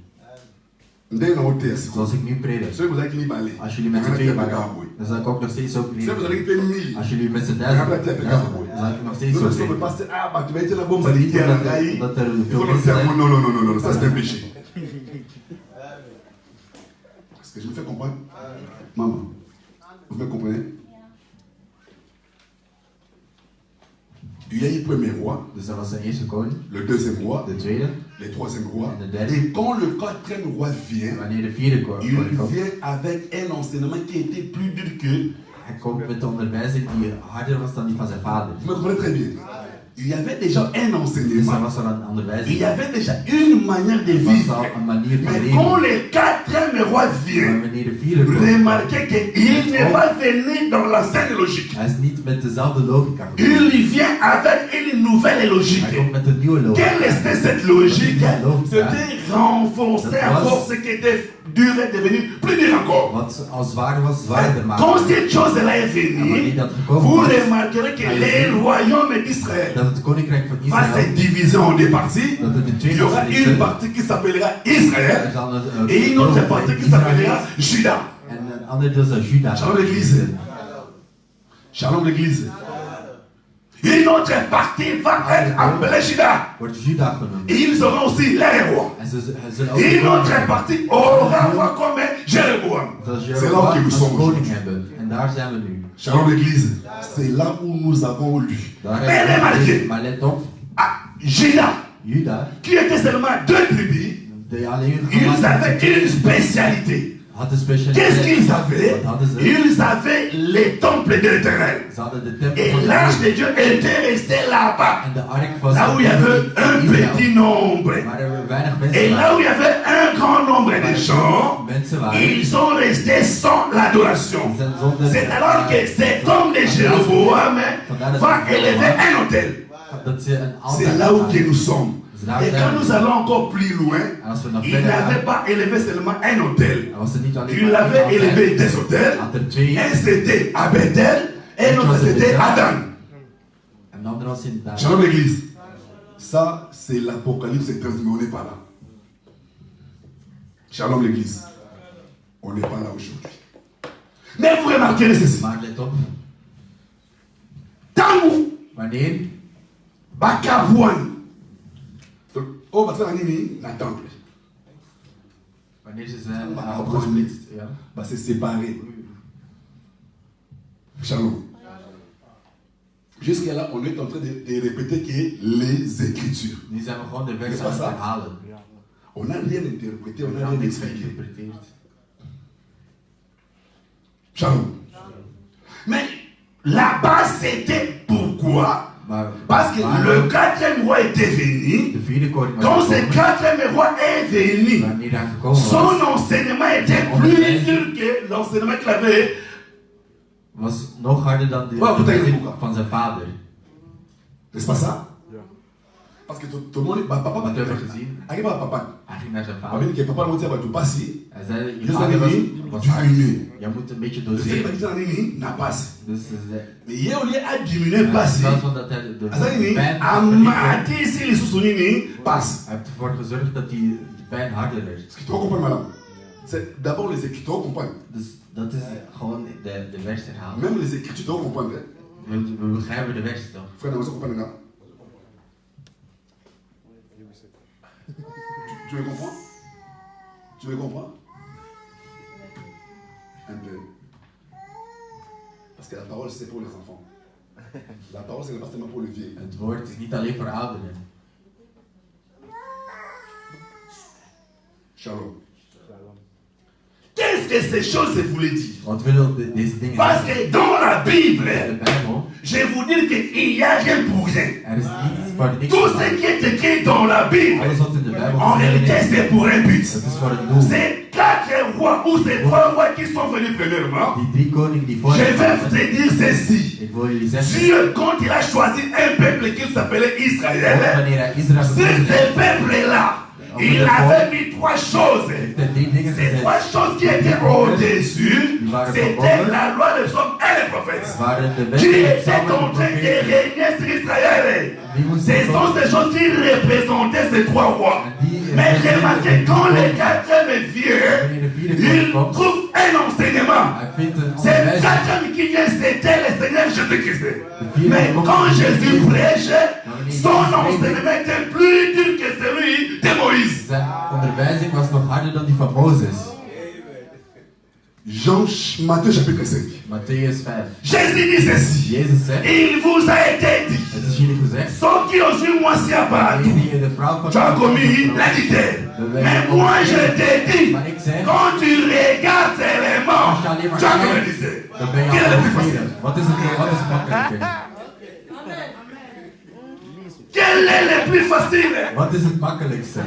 Zoals Zoals ik nu predik. vous allez qui parler. Als jullie met z'n tweeën waren, dan zal ik ook nog steeds zo Si vous prediken. allez payer 1000. Als jullie met z'n 1000 waren, dan zal ik nog steeds Nous zo ne sommes prediken. pas ah bah tu vas être la bombe Het is niet sanitaire omdat là. er- Il omdat er veel faut le mensen faire. zijn. Non, non, non, non, non, ça c'est un péché. Est-ce que je me fais comprendre? Maman, vous me comprenez? Il y a eu le premier roi, Dus dat was de eerste koning, le deuxième roi, de tweede, le troisième roi. En de derde. Et quand le quatrième roi vient, wanneer de vierde koning il komt. vient avec un enseignement qui était plus dur que. Hij komt met de onderwijzing die harder was dan die van zijn vader. Vous me comprenez très bien. Il y avait déjà un Dus er enseignement. was al een Il onderwijzing. y avait déjà une manière de Er was vivre. al een manier van Mais quand leven. le quatrième roi Maar vient, wanneer de vierde koning remarquez qu'il n'est pas venu dans l'ancienne logique. hij is niet met dezelfde logica gekomen. Il vient avec une nouvelle logique. Hij komt met een nieuwe logica. Quelle était cette logique? C'était renforcer encore ce qui était dur est devenu plus dur encore. Wat al zwaar was, zwaarder maken. Quand cette chose-là est En wanneer venue, dat gekomen vous was, remarquerez que les royaumes d'Israël dat het koninkrijk van va se Israël, diviser en 2 parties. dat het in twee Il y aura delen une zijn. partie qui s'appellera Er Israël zal et une autre partie qui s'appellera Juda. en een ander deel zal Juda. Shalom l'église. Shalom l'église. Une autre partie va être appelée Juda. Wordt Juda genoemd. Et ils auront aussi les rois. En ze zullen ook Et une autre koning partie aura un roi comme Jéroboam. zoals C'est là Jeroboam que nous als sommes koning aujourd'hui. hebben. En daar zijn we nu. Shalom l'église. C'est là où nous avons lu. Daar Mais hebben we remarquez, nu. Maar let op, ah, Juda, Juda, qui était seulement 2 tribus, die alleen ils gemaakt avaient une spécialité. Qu'est-ce qu'ils avaient? Ils avaient les temples de l'Éternel. Et l'arche de Dieu était restée là-bas. Là où il y avait un petit nombre. Et là où il y avait un grand nombre de gens, ils sont restés sans l'adoration. C'est alors que cet homme de Jéroboam va élever un autel. C'est là où que nous sommes. Et quand nous allons encore plus loin, il n'avait pas élevé seulement un autel. Il avait élevé des autels. Un c'était à Bethel et l'autre c'était à Dan. Shalom l'église. Ça, c'est l'Apocalypse 13, mais on n'est pas là. Shalom l'église. On n'est pas là aujourd'hui. Mais vous remarquez ceci. Tangu Bakabouani. Oh, parce qu'on a mis la temple. C'est séparé. Shalom. Jusqu'à là, on est en train de répéter que les Écritures. C'est pas ça? On n'a rien interprété, on n'a rien expliqué. Shalom. Mais là-bas, c'était pourquoi? Parce que le quatrième roi était venu. Quand ce quatrième roi est venu, son enseignement était plus dur que l'enseignement qu'il avait. Was nog harder dan de van zijn vader. N'est-ce pas ça? Parce que tout le monde, papa, Wat hebben we gezien? Hij ging naar zijn vader. Hij papa moet zeggen, tu passi. Hij zei, je Dus vader was diminuer. Je moet een beetje Dus doseren. ik ben na passi. Dus Mais hier, on est à diminuer passi. in plaats van dat hij de pijn Amati si les sous-soulignés passe. Hij heeft ervoor gezorgd dat de pijn harder werd. Est-ce que tu comprends, madame? C'est d'abord les écritures comprennent. Dus dat is gewoon de vers herhalen. Même les écritures doivent comprendre. We begrijpen de vers toch? Frère, nous comprenons. Tu me comprends? Tu me comprends? Un peu. Parce que la parole, c'est pour les enfants. La parole, c'est pas seulement pour les vieux. Het woord is niet alleen voor ouderen. Shalom. Qu'est-ce que ces choses voulaient dire? Wat willen deze dingen Parce que dans la Bible, de Bijbel, je vais vous dire qu'il n'y a rien pour rien. er is niets voor niks Tout gemaakt. ce qui est écrit dans la Bible, Alles wat in de Bijbel en réalité, geschreven is, c'est pour un but. dat is voor een doel. Ces quatre rois ou ces trois rois qui sont venus premièrement, Die drie koningen die voor je hem vais kwamen, te dire ceci. ik wil jullie zeggen, Dieu, quand il a choisi un peuple qui s'appelait Israël, wanneer hij Israël sur gekozen ce peuple-là, il avait mis trois choses. heeft hij drie dingen Ces trois gezet. choses qui étaient au-dessus, c'était la loi des hommes et les prophètes. Waren de Qui wetten, était psalmen en en train de profeten. régner sur Israël. Ce sont ces choses qui représentaient ces trois rois. Mais remarquez, quand le quatrième vient, il trouve un enseignement. Hij vindt een C'est le onderwijs. quatrième qui vient, c'était le Seigneur Jésus-Christ. Mais quand Jésus prêche, son enseignement était plus dur que celui de Moïse. Zijn onderwijzing was nog harder dan die van Mozes. Matthieu chapitre 5. Matthäus 5. Jésus dit ceci. Jezus zegt, Il vous a été dit. het is jullie gezegd, Ceux qui ont su moi si abattu, wanneer je de vrouw van tu as commis l'adultère. Mais moi je t'ai dit, Maar ik zeg, quand tu regardes ces éléments, als je alleen maar tu as commis kijkt, l'adultère. dan ben je Quel est al le plus facile? overtreden. Wat is makkelijker? Quel est le plus facile? Wat is het makkelijkste?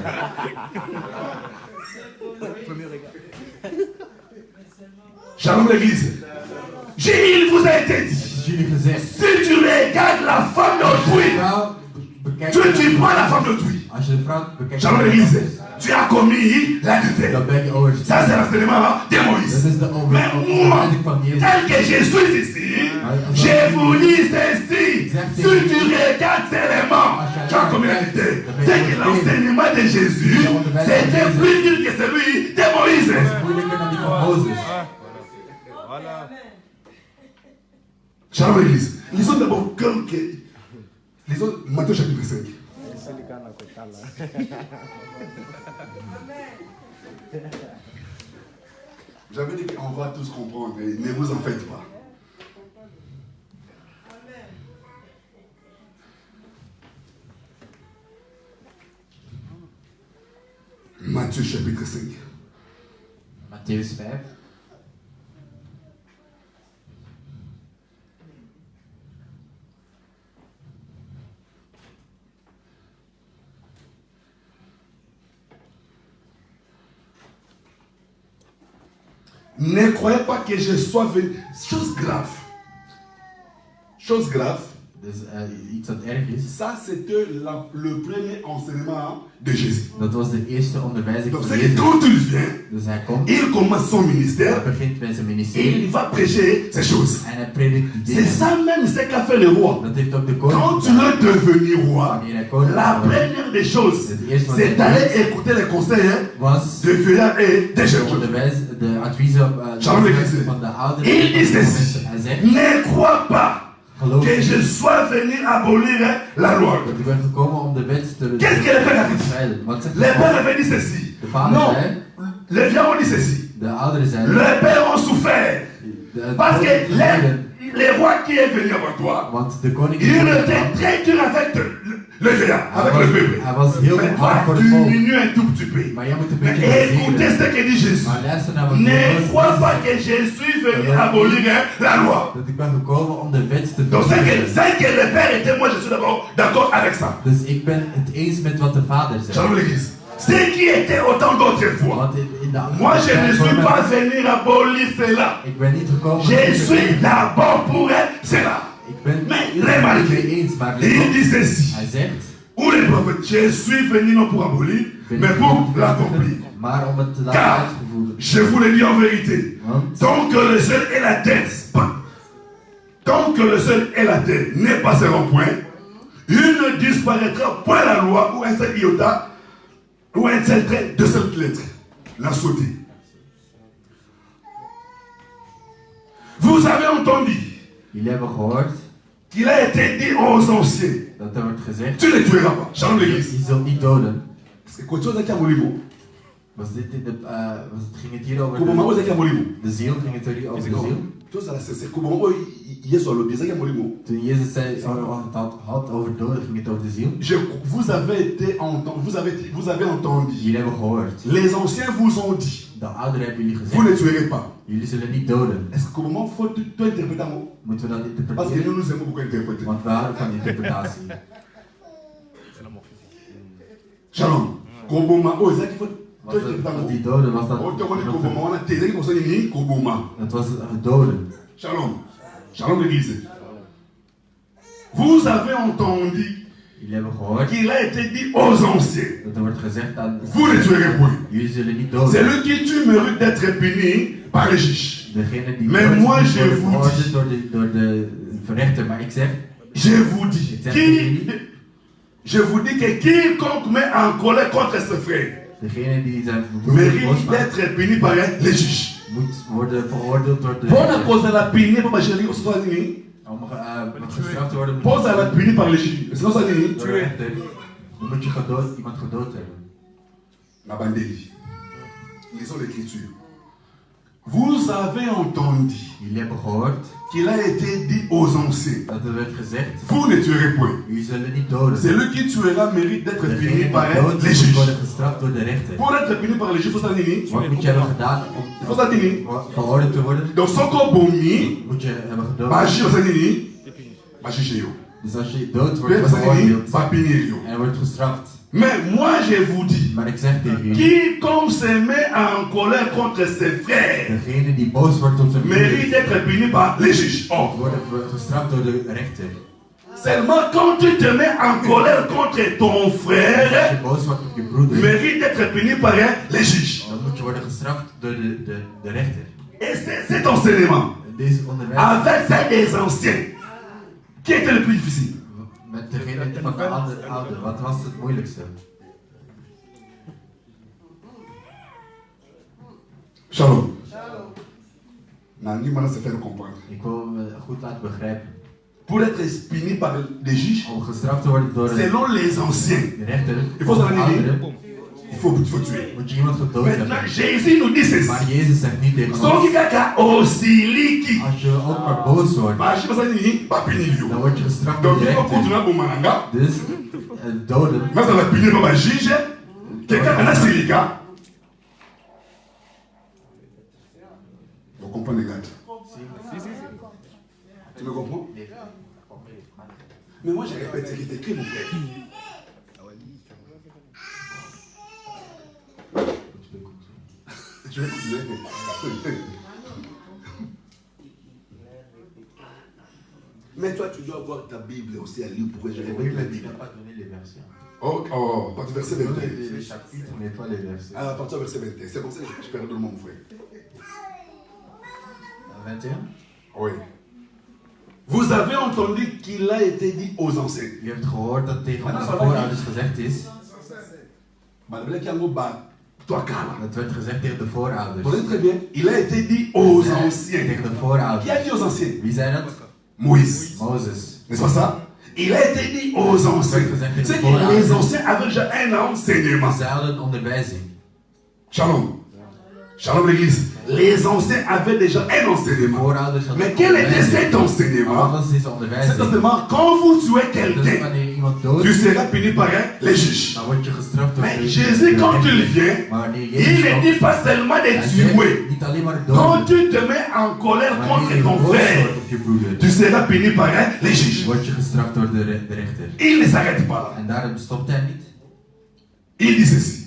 Shalom l'église. Il vous a été dit, Het is jullie gezegd. si tu regardes la femme Als je de d'autrui, vrouw bekijkt, tu prends la femme d'autrui. als je de vrouw bekijkt, Shalom l'église. Tu as commis l'adultère. dan ben je overtreden. Ça c'est l'enseignement de Dat Moïse. is de Mais moi, overwijzing van Jezus. tel que je suis ici, je vous dis ceci. Si tu regardes ces éléments, tu as commis l'adultère. C'est que l'enseignement de Jésus, c'était plus dur que celui de Moïse. Moeilijker dan die van Mozes. Shalom l'église. Lisons d'abord quelques. Lisons Matthieu chapitre 5. J'avais dit qu'on va tous comprendre, mais ne vous en faites pas. Matthieu chapitre 5. Matthäus 5. Ne croyez pas que je sois venu. Chose grave. Chose grave. Dus iets dat erg is. Ça, c'était le premier enseignement de Jésus. Dat was de eerste onderwijzing Donc, van c'est que Jezus. quand il vient, Dus hij komt, il commence son ministère hij begint met zijn et ministerie il va prêcher ces choses. en hij predikt die C'est dingen. ça même ce qu'a fait le roi. Dat heeft ook de Quand koning tu veux devenir roi, Wanneer hij koning la wordt, première des choses, eerste wat c'est hij d'aller doet, écouter les conseils was de vieillards et des de jeunes. onderwijs, de adviezen Shalom, l'église. van de ouderen. Il dit ceci, Hij zegt, ne crois pas geloof que niet je sois venu abolir la loi. dat ik ben gekomen om de wet te Qu'est-ce que le Père a dit? bevrijden. Wat zegt Les de pères God? avaient dit ceci. De vader Non, zei, les vieux ont dit ceci. de ouderen zeiden, Les pères ont souffert. de Parce que koning lijden, les rois qui est venu avant toi, want de koning il était très dur avec le vieillard, avec le peuple. hij was heel Mais hard voor toi, het volk. diminue un tout petit peu. Maar jij moet een Mais beetje écoutez reageren. ce que dit Jésus. Maar luister naar wat Ne Jezus crois pas zegt. que je suis venu abolir la loi. Dat ik ben gekomen om de wet te Donc bevrijden. c'est que le Père était, moi je suis d'abord d'accord avec ça. Dus ik ben het eens met wat de vader zegt. Shalom l'église. Ce qui était autant d'autres fois. Want in de Moi je ne suis tijd pas venu abolir cela. ik ben niet gekomen Je om te suis bevrijden. d'abord pour cela. Ik ben Mais het remarquez, mee eens, maar il dit ceci. hij zegt, Ou les prophètes, je suis venu non pour abolir, mais pour l'accomplir. maar om het te laten Car, uitgevoerd. je vous le dis en vérité, Want tant que le ciel et la terre, tant que le ciel et la terre ne passeront point, il ne disparaîtra point la loi ou un seul iota ou un seul trait de cette lettre. La sauter. Vous avez entendu jullie hebben gehoord qu'il a été dit aux anciens, dat er wordt gezegd, tu ne tueras pas. Shalom l'église. je zult niet doden. C'est quoi tu as dit à Molivo? Was ging het hier over Comment vous avez dit à Molivo? de ziel? Ging het hier over de ziel? Tout ça, c'est comment il est sur le désert à Molivo. Toen Jezus zei, had over doden, ging het over de ziel. Vous avez été entendu, vous avez entendu. Jullie hebben gehoord. Les anciens vous ont dit, De ouderen hebben jullie vous ne gezegd, tuerez pas. jullie zullen niet doden. Est-ce que comment faut tu interpréter un mot? Moeten we dat Parce que interpreteren? nous aimons beaucoup interpréter. Want we houden van interpretatie. Shalom. Koboma. Oh, c'est ça qu'il faut. Was die doden, was dat... Oh, tu connais Koboma. On a télé qui concerne ni Koboma. Het was doden. Shalom. Shalom l'église. Vous avez entendu Jullie hebben gehoord qu'il a été dit aux anciens, dat er wordt gezegd aan... vous ne tuerez point. Jullie zullen niet C'est doden. lui qui tue mérite d'être puni par les juges. Degene die Mais dood moi, moet je worden vous veroordeeld dis. door de verrechter. Maar ik zeg, Je vous dis, je vous dis que quiconque met en colère contre ses frères degene die zijn broer mérite boos maakt, d'être puni par les juges. moet worden veroordeeld door de Pour la rechter. cause de la punir par les juges, Om gestraft te worden moet pose à la punir par les juges. Sinon, ça dit, door de rechter. Dan moet je iemand gedood hebben. la bandélie. Lisons l'écriture. Vous avez entendu Jullie hebben gehoord qu'il a été dit aux anciens, dat er werd gezegd, vous ne tuerez point. jullie zullen niet doden. Celui qui tuera mérite d'être puni Degene par die dood les is, moet juges. worden gestraft door de rechter. Pour être puni par les juges, il faut ça dire. Wat moet je hebben gedaan Il faut om ça dire. veroordeeld te worden? Donc, sans qu'on bomie, Moet je hebben gedood. Bachi, ça dire. Bachi chez eux. Dus als je dood Oui, wordt parce que veroordeeld pas punir. en wordt gestraft. Mais moi je vous dis, Maar ik zeg tegen jullie, quiconque se met en colère contre ses frères degene die boos wordt op zijn mérite broer, d'être puni par les juges. Oh. wordt gestraft door de rechter. Seulement quand tu te mets en colère contre ton Als frère, je boos wordt op je broeder, mérite d'être puni par les juges. dan moet je worden gestraft door de rechter. Et c'est cet enseignement, En deze onderwijs avec celle des anciens, qui était le plus difficile. met degene van de oude, wat was het moeilijkste? Shalom. Nani mana se faire comprendre. Ik wil me goed laten begrijpen. Pour être puni par les juges, Om gestraft te worden door de selon les anciens, rechter, Il faut of s'en de aller. ouderen, il faut tuer. moet je iemand gedood Maintenant, hebben. Jésus nous dit ceci. Maar Jezus zegt niet tegen Soki ons, kaka osiliki. als je ook maar boos wordt, Bashi basani ni ba punir dan yo. word je gestraft door Donc de il faut rechter. continuer à bomananga. Dus doden, Mais ça va punir ba juge. Quelqu'un kana silika. comprends les gars? Tu me comprends? Mais moi je répète ce qui est écrit, mon frère. Je vais continuer. Mais toi, tu dois avoir ta Bible aussi à lire pour que je répète la Bible. Tu n'as pas donné les versets. Oh, partir verset 21. Les chapitres, mais pas les versets. Ah, à partir du verset 21. C'est comme ça que je perds de mon frère. 21? Oui. Vous avez entendu qu'il a été dit aux anciens. Je hebt gehoord dat tegen onze voorouders gezegd is. Dat werd gezegd tegen de voorouders. Vous très bien. Il a été dit aux anciens. Tegen de voorouders. Qui a dit aux anciens? Wie zei dat? Moïse. Mozes. N'est-ce pas ça? Il a été dit aux anciens. C'est que les anciens avaient déjà un enseignement. Ze hadden een onderwijzing. Shalom. Shalom l'église. Les anciens avaient déjà un enseignement. Mais quel était cet enseignement? Cet enseignement, quand vous tuez quelqu'un, tu seras puni par les juges. Mais Jésus, quand il vient, il ne dit pas seulement de tuer. Quand tu te mets en colère contre ton frère, tu seras puni par les juges. Il ne s'arrête pas là. Il dit ceci.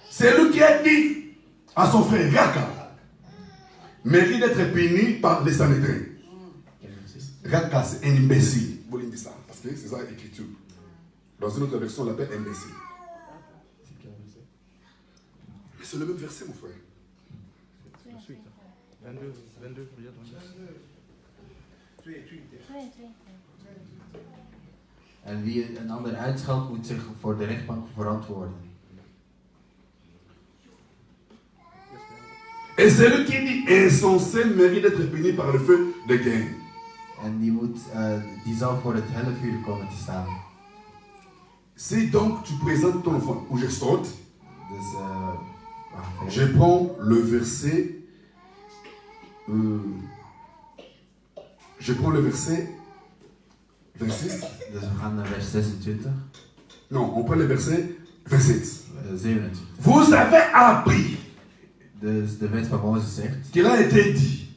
C'est lui qui a dit à son frère Raka mérite d'être puni par les Sanhédrins. Raka, c'est un imbécile. Vous voulez dire ça? Parce que c'est ça l'écriture. Dans une autre version, on l'appelle imbécile. Mais c'est le même verset, mon frère. 22, regarde. En wie een ander uitscheldt, moet zich voor de rechtbank verantwoorden. Et celui qui dit insensé mérite d'être puni par le feu de Caïn. En die zal voor het hellevuur komen te staan. Si donc tu présentes ton enfant, ou je saute, Dus, je prends le verset. Je prends le verset 26. Dus we gaan naar vers 26. Non, on prend le verset 27. 27. Vous avez appris. Dus de wet van Mozes zegt. Qu'il a été dit.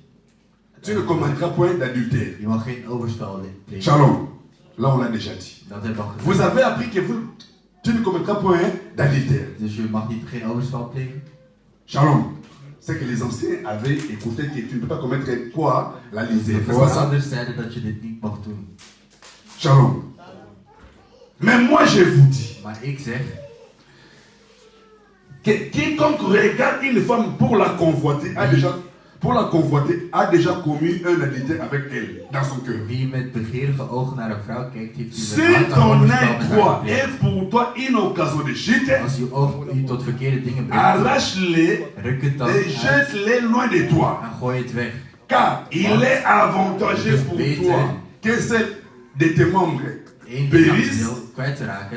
Tu ne commettras point d'adultère. Je mag geen overspel plegen. Shalom. Là on l'a déjà dit. Dat heb ik al gezegd. Vous avez appris que tu ne commettras point d'adultère. Dus je mag niet geen overspel plegen. Shalom. C'est que les anciens avaient écouté que tu ne peux pas commettre quoi? L'adultère. De voorouders zeiden dat je dit niet mag doen. Shalom. Mais moi je vous dis. Maar ik zeg. Que quiconque regarde une femme pour la convoiter a déjà commis un adultère avec elle dans son cœur. Wie met begeerige ogen naar een vrouw kijkt, heeft si ton œil droit est pour toi une occasion de chute, als je oog u tot verkeerde dingen brengt, arrache-les ruk het dan et jette-les loin de toi. en gooi het weg. Car il est avantageux pour toi que celle de tes membres périsse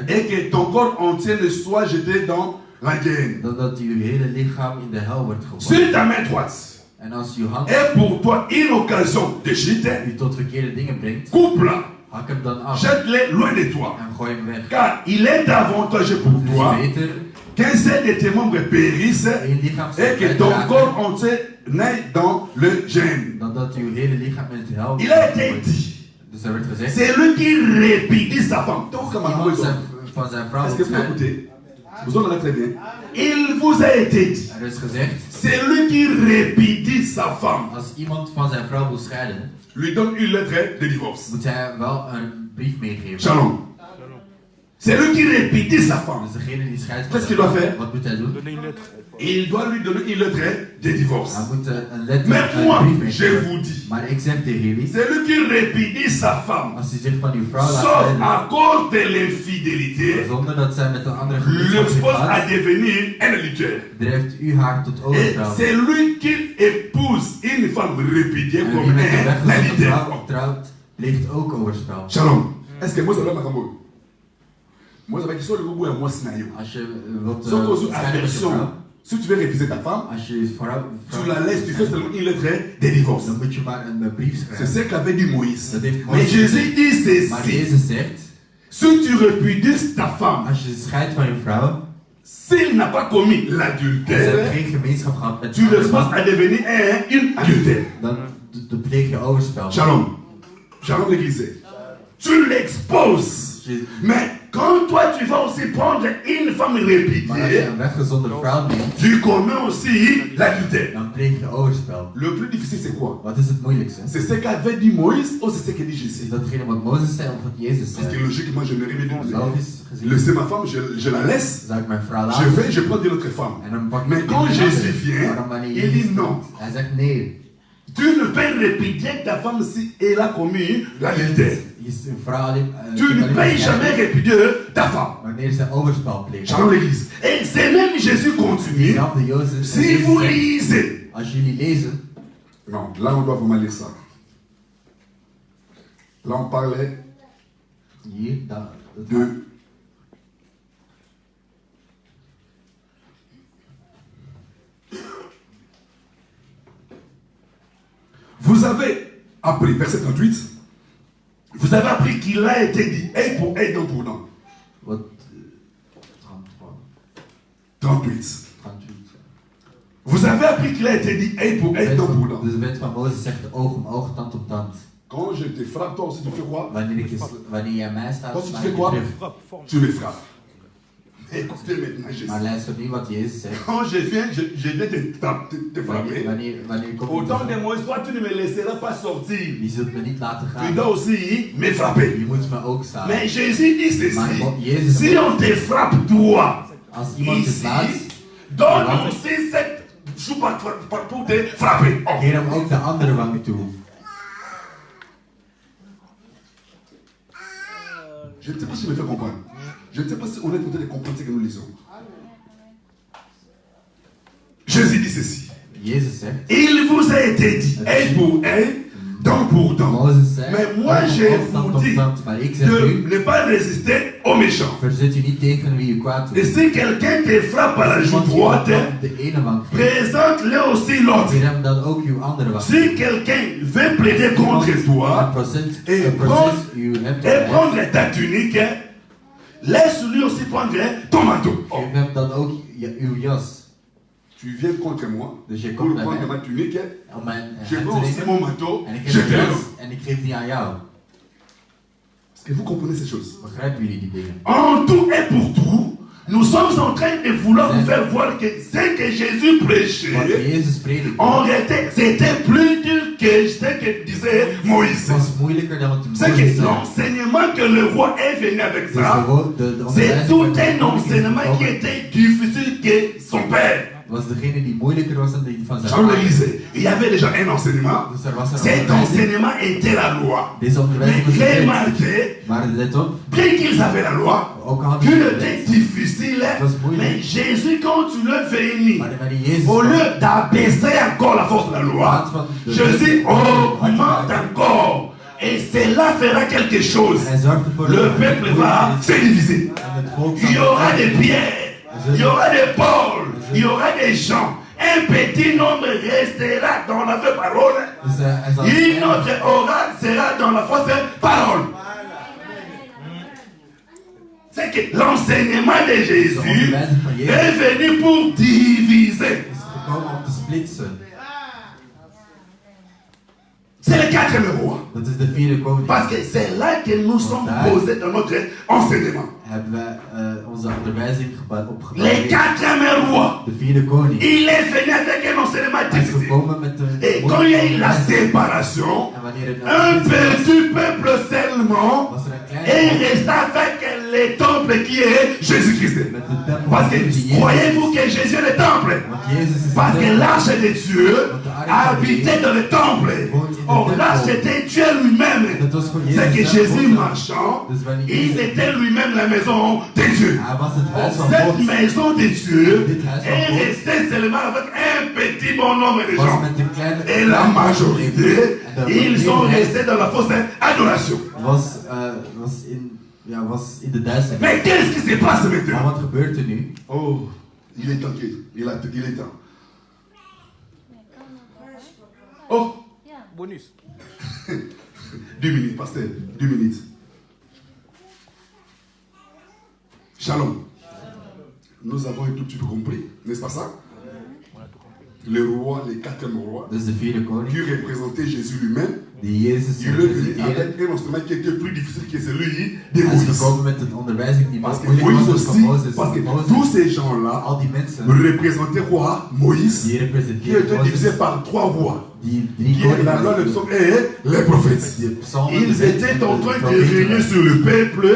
et que ton corps entier ne soit jeté dans la guerre. Dan dat uw hele lichaam in de hel wordt Si geworpen. ta main droite En als uw hand est pour toi une occasion de chute, u tot verkeerde dingen brengt, coupe-la, hak hem dan af jette-les loin de toi. en gooi hem weg. Car il est avantageux pour Het toi is beter qu'un seul de tes membres périsse één lichaam et que ton corps entier n'aille dans le gêne. dan dat uw hele lichaam in het hel Il a été wordt. dit, Dus er werd gezegd, c'est lui qui répudie sa femme. Donc, comme iemand van zijn vrouw est-ce que moet vous scheiden. écoutez? Vous en avez très bien. Il vous a été dit, Er is gezegd, c'est lui qui répudie sa femme. als iemand van zijn vrouw wil scheiden, Lui donne une lettre de divorce. moet hij wel een brief meegeven. Shalom. C'est lui qui répudie sa femme. Dus degene die scheidt van Qu'est-ce qu'il zijn doit vrouw, faire? wat moet hij doen? Il doit lui donner une lettre de divorce. Hij moet een letter, Mais een moi, brief je meegeven. vous dis, Maar ik zeg tegen jullie, c'est lui qui répudie sa femme. als hij zich van uw vrouw laat Sauf scheiden, à cause de l'infidélité, zonder dat zij met een andere gemeenschap l'expose à gaat, devenir un adultère. drijft u haar tot Et overspel. c'est lui qui épouse une femme répudiée En comme wie met een un weggezochte adultère. vrouw trouwt, pleegt ook overspel. Shalom. Est-ce que moi, ça va m'accompagner? Moi, ça va qu'il soit le goût à moi, Sinayo. Als je wilt Sans cause scheiden met je aversion, vrouw, si tu veux refuser ta femme, als je vrouw, tu la laisses, tu fais seulement une lettre de divorce. dan moet je maar een brief C'est schrijven. ce qu'avait dit Moïse. Dat heeft Mais Mozes Jésus gezegd. dit Maar ceci. Jezus zegt, Si tu répudies ta femme, als je scheidt van je vrouw, s'il n'a pas commis Als hij l'adultère, geen gemeenschap gehad met tu le andere forces man, à devenir une adultère. dan pleeg je overspel. Shalom. Shalom l'église. Tu l'exposes. Mais quand toi tu vas aussi prendre une femme Maar als je répudiée, een weggezonde vrouw neemt, tu commets aussi l'adultère. dan pleeg je overspel. Le plus difficile c'est quoi? Wat is het moeilijkste? C'est ce qu'avait dit Moïse ou c'est ce que dit Jésus? Is datgene wat Mozes zei of wat Jezus Parce que zei? logiquement je n'aurais rien dit. Logisch gezien Laissez ma femme, je la laisse. zou ik mijn vrouw Je laten vais, je prends une autre femme. en dan pak ik Mais iemand quand anders. Jésus vient, Maar dan wanneer il dit Jezus non. komt, hij zegt nee. Tu ne peux répudier ta femme si elle a commis l'adultère. Je vrouw alleen, Tu ne peux jamais répudier ta femme. wanneer ze overspel pleegt. Shalom l'église. Et c'est même Jésus continue. Diezelfde Jezus, Si vous zegt, lisez. als jullie lezen, Non, là on doit vraiment lire ça. Là on parlait hier, dat de. Vous avez appris, verset 38, vous avez appris qu'il a été dit, œil pour œil, dent pour dent. wat 33, 38. 38. Vous avez appris qu'il a été dit, œil pour œil, dent pour dent. Dus de wet van Mozes zegt oog om oog, tand op tand. Quand je te frappe, toi aussi tu fais quoi? Wanneer jij mij staat, Toi tu sla fais ik quoi? je terug. Tu me frappes. Écoutez maintenant Jésus. Maar luister nu wat Jezus zegt. Quand je viens te frapper. Wanneer komt Au temps de Moïse, toi tu ne me laisseras pas sortir. Je zult me niet laten Tu gaan. dois aussi me frapper. Je moet me ook staan. Mais Jésus dit ceci. Maar Jezus Si on te frappe toi, als iemand je slaat, ici, donne aussi cette joue pour te frapper. Oh. geef hem ook de andere wang toe. Je ne sais pas si je me fais comprendre. Je ne sais pas si on est en train de comprendre ce que nous lisons. Jésus dit ceci. Jezus zegt, Il vous a été dit, œil pour œil, dent pour dent. Mozes zegt, Mais moi oog je om oog, tand vous op dis tand. Maar ik zeg de u, ne pas résister aux méchants. verzet u niet tegen wie u kwaad Et doet. si quelqu'un te frappe à la joue Als iemand droite, je op de ene wang geeft, présente-le aussi l'autre. geef hem dan ook uw andere wang. Si quelqu'un veut plaider contre toi et prendre ta tunique, laisse-lui aussi prendre ton manteau. Oh. Geef hem dan ook uw jas. Tu viens contre moi Dus je pour komt naar prendre mij ma tunique, om mijn je hem prends te aussi mon nemen manteau, en ik je geef te hem donne. jas en ik geef die aan jou. Est-ce que vous comprenez ces choses? Begrijpen jullie die dingen? En tout et pour tout, nous sommes en train de vouloir vous faire voir que ce que Jésus Wat prêchait, Jezus predikte, en réalité, c'était plus dur que ce que disait Moïse. was moeilijker dan wat de C'est Mozes que zei. l'enseignement que le roi est venu avec Dus ça, de c'est tout onderwijzing un enseignement qui était difficile que son père. was degene die moeilijker was dan die van zijn Jean le vader. disait, il y avait déjà un enseignement. Dus er was een Cet onderwijzing. enseignement était la loi. Deze Mais onderwijzing was de wet. remarquez, Maar let op, bien qu'ils avaient la loi, ook al hadden qu'il ze de était wet, difficile, was moeilijk. mais Jésus, quand tu le venu, Maar wanneer Jezus au kwam, lieu d'abaisser encore la force de la loi, Jésus augmente encore. Et cela fera quelque chose. hij zorgt ervoor Le dat peuple va se diviser. en het volk Il y aura des Pierre, il y aura des Paul, il y aura des Jean. Un petit nombre restera dans la vraie parole. Dus hij zal Une autre oral sera dans la fausse parole. C'est que l'enseignement de Jésus est venu pour diviser. is gekomen om te splitsen. C'est le quatrième roi. Dat is de vierde koning. Parce que c'est là que nous sommes posés dans notre enseignement. Hebben we onze onderwijzing Les opgebouwd. quatrième roi. De vierde koning. Il est venu avec un enseignement Hij is difficile. gekomen met een Et quand il y a eu la séparation, en wanneer het un petit peuple seulement was er een est kleine resté avec le temple qui est Jésus-Christ. met de tempel Parce die que Jezus croyez-vous is. que Jésus est le temple? Want Jezus is Parce de que tempel. l'arche de Dieu habitait dans le temple. Or l'arche était Dieu lui-même. Dat was voor C'est que Jezus Jésus zelf. marchant, Dus wanneer il Jezus, était lui-même la maison de Dieu. hij was het huis van Cette God. maison de Dieu Dit huis van est God restée seulement avec un petit bon nombre de was gens. met een kleine Et la majorité, ils sont restés dans la fausse adoration. was in de duisternis. Mais qu'est-ce qui se passe Maar maintenant? wat gebeurt er nu? Oh, il est temps. Il est temps. Oh, Ja. Bonus. 2 minutes, pasteur, 2 minutes. Shalom. Nous nous avons un tout petit peu compris, n'est-ce pas ça? Le roi, le quatrième roi, Dus de vierde koning, qui représentait Jésus lui-même, die Jezus il est venu representeren. avec un instrument qui était plus difficile que celui de Hij is Moïse. gekomen met een onderwijzing die Parce que moeilijker Moïse was dan aussi, van Mozes. parce que Mozes, tous ces gens-là al die mensen représentaient quoi? Moïse, die qui representeren était divisé Mozes, par trois rois, die drie qui est la loi, le koningen psaume et les prophètes. die psalmen, Ils étaient en train de régner sur le peuple,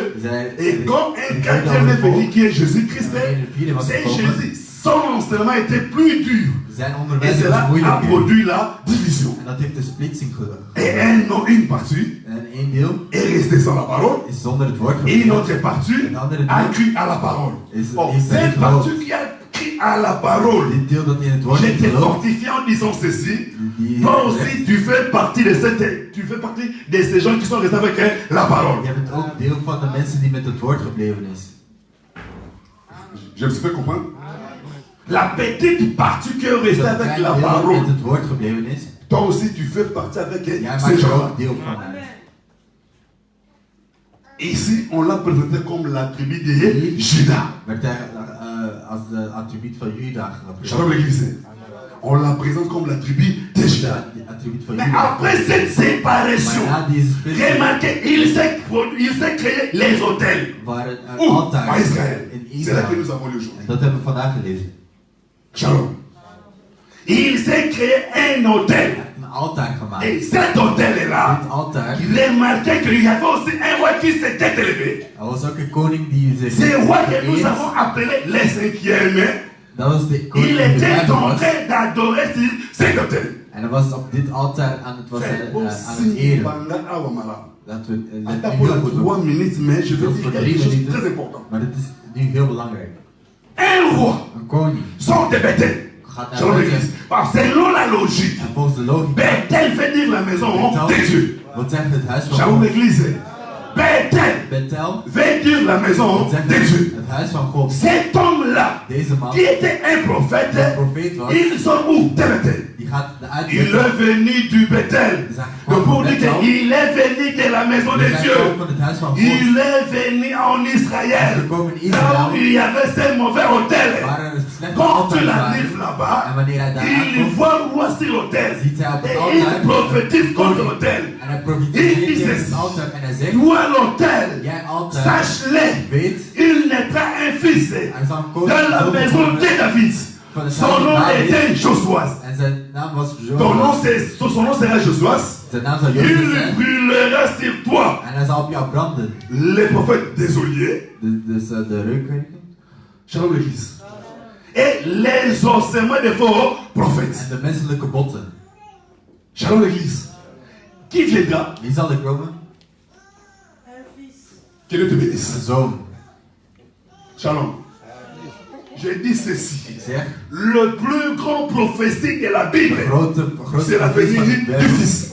et comme un quatrième est venu qui est Jésus-Christ, c'est Jésus. Son enseignement était plus dur. zijn Et onderwijzing cela was a moeilijker. produit la division. En dat heeft de splitsing Et gedaan. une partie En één deel est restée sans la parole, is zonder het woord et une gebleven. autre partie En de andere a deel cru à la parole. is Or, heeft cette erin geloofd. partie qui a cru à la parole, Dit deel dat in het woord je heeft t'ai geloofd, fortifié en disant ceci. die Toi aussi, tu fais partie de ces gens qui sont restés avec la parole. je bent ook deel van de mensen die met het woord gebleven is. Je me suis fait comprendre? La petite partie qui est restée Dat avec kleine la deel dat parole, met het woord gebleven is, toi aussi, tu fais partie avec jij ces maakt er gens-là. ook deel van uit. Ici, on l'a présenté comme la tribu de Juda. Werd hij als de attribuut van Juda Shalom gepresenteerd. l'église. On la présente comme la tribu de Juda. De attribuut van Mais Juda. après cette séparation, Maar na deze splitsing remarquez, il s'est créé les hôtels. waren er Où? altijd À Israël. in C'est là que Israël. nous avons le jour. En dat hebben we vandaag gelezen. Shalom. Il s'est créé un hôtel. Een altaar gemaakt. Et cet hôtel-là, Dit altaar, remarquez qu'il y avait aussi un roi qui s'était élevé. er was ook een koning die zich C'est le roi que nous vereerd. avons appelé les cinquièmes. Dat was de koning Il die de était vijfde en was. train d'adorer sur cet hôtel. En hij was op dit altaar aan het, aan het eren. Dat we dat Attends nu pour heel la goed 3 doen. minutes, mais je vais Dat dire voor quelque 3 chose de minuten. très important. Maar dit is nu heel belangrijk. Un roi Een koning sort de Bethel. gaat naar Selon buiten. l'église. Parce que selon la logique, En volgens de logica. Bethel veut dire la maison de Dieu. Wat zegt het huis van Shalom God? l'église. Bethel Bethel veut dire la maison wat zegt de Dieu. het huis van God. Cet homme-là, Deze man qui était un prophète, die een profeet was, il sort où? De Bethel. die gaat uit Il Bethel. est venu du Bethel. Donc pour dire qu'il est venu de la maison de Die zijn Dieu. ook van het huis van God. Il est venu en Israël. Gekomen in Là Israël. où il y avait ces mauvais hôtels. Waar er een slechte Quand tu altaar l'arrives waren. là-bas, En wanneer hij daar il aankomt, voit roi sur l'autel. ziet hij op het Et altaar il prophétise contre l'autel. en hij profiteert Il dit tegen ceci. het altaar en hij zegt, Toi l'autel, jij altaar, sache-le, weet, il naîtra un fils hij zal een koning dans la zoon maison worden de David. van het Son huis van nom David. était Josuas. En zijn naam was Ton nom, Joas. son nom sera Josuas. Zijn naam zal Il Joas zijn. brûlera sur toi. En hij zal op jou branden. Les prophètes désolés. Dus de reukwerken. Shalom l'église. Et les ossements des faux prophètes. En de menselijke botten. Shalom l'église. Qui viendra? Wie zal er komen? Que Dieu te bénisse. Een zoon. Shalom. Je dis ceci. Ik zeg, Le plus grand prophétie de la Bible, grote c'est la profeet van de venue du Bijbel Fils.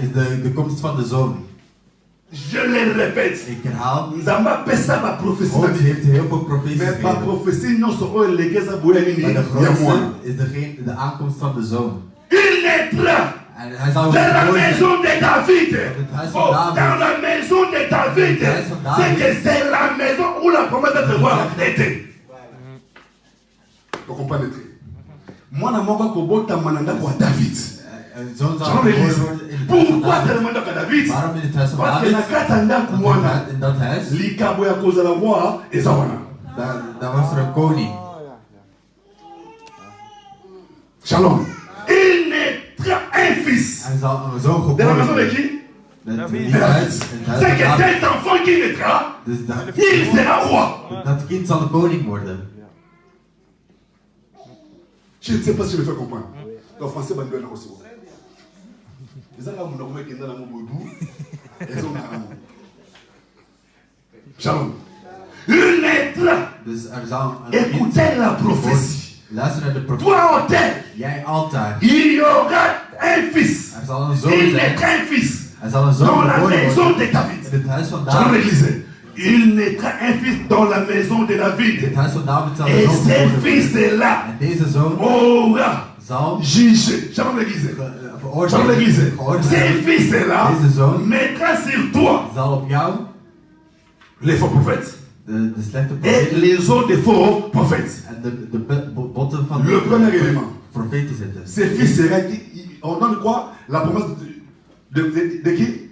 is de komst van de zoon. Je le répète. Ik herhaal, Nous avons appelé ça ma prophétie. God heeft heel veel profeties Mais ma gegeven. prophétie, non seulement les gars, ça bouillait Maar de il y a moi. grootste is de aankomst van de zoon. Il naîtra En hij zal dans la geboren zijn. maison de David. huis van Oh, David. dans la maison de David. huis van David. C'est que c'est la maison où la promesse d'être roi était. Vous comprenez? Moi, je suis un David. Een zoon zal Shalom geboren l'église. worden in het huis van Pourquoi c'est David. le mandat de David? Waarom in het huis van Parce que David? la katanda Want kuwana. in dat huis, Likabo ya cause la voix et ça voilà. daar was er een koning. Shalom. Il naîtra un fils. Hij zal een zoon De la geboren maison de worden. qui? Dat De niet David. uit in het huis C'est van que David. cet enfant qui naîtra, Dus il sera roi. dat kind zal een koning worden. Je ne sais pas si je me fais comprendre. Le français va nous donner aussi. Les gens qui ont dans la boudou, ils ont un Shalom. Il naîtra. Dus er zal een kind Écoutez la prophétie. luister naar de profeet. Toi, hôtel, Jij altaar. il y aura un fils. Er zal een zoon Il zijn. naîtra un fils Er zal een zoon dans la geboren maison worden de David. in het huis van Shalom David. l'église. Il naîtra un fils dans la maison de In David. het huis van David zal een Et zoon ce geboren worden. fils-là En deze zoon aura zal jugé. Shalom l'église. veroordeeld Shalom l'église. Ce geoordeeld fils-là Deze zoon mettra sur toi zal op jou les faux prophètes. de slechte et profeten les autres des faux prophètes. en de botten van Le premier élément. profeten zitten. Ces fils seraient qui. On donne quoi? La promesse de qui?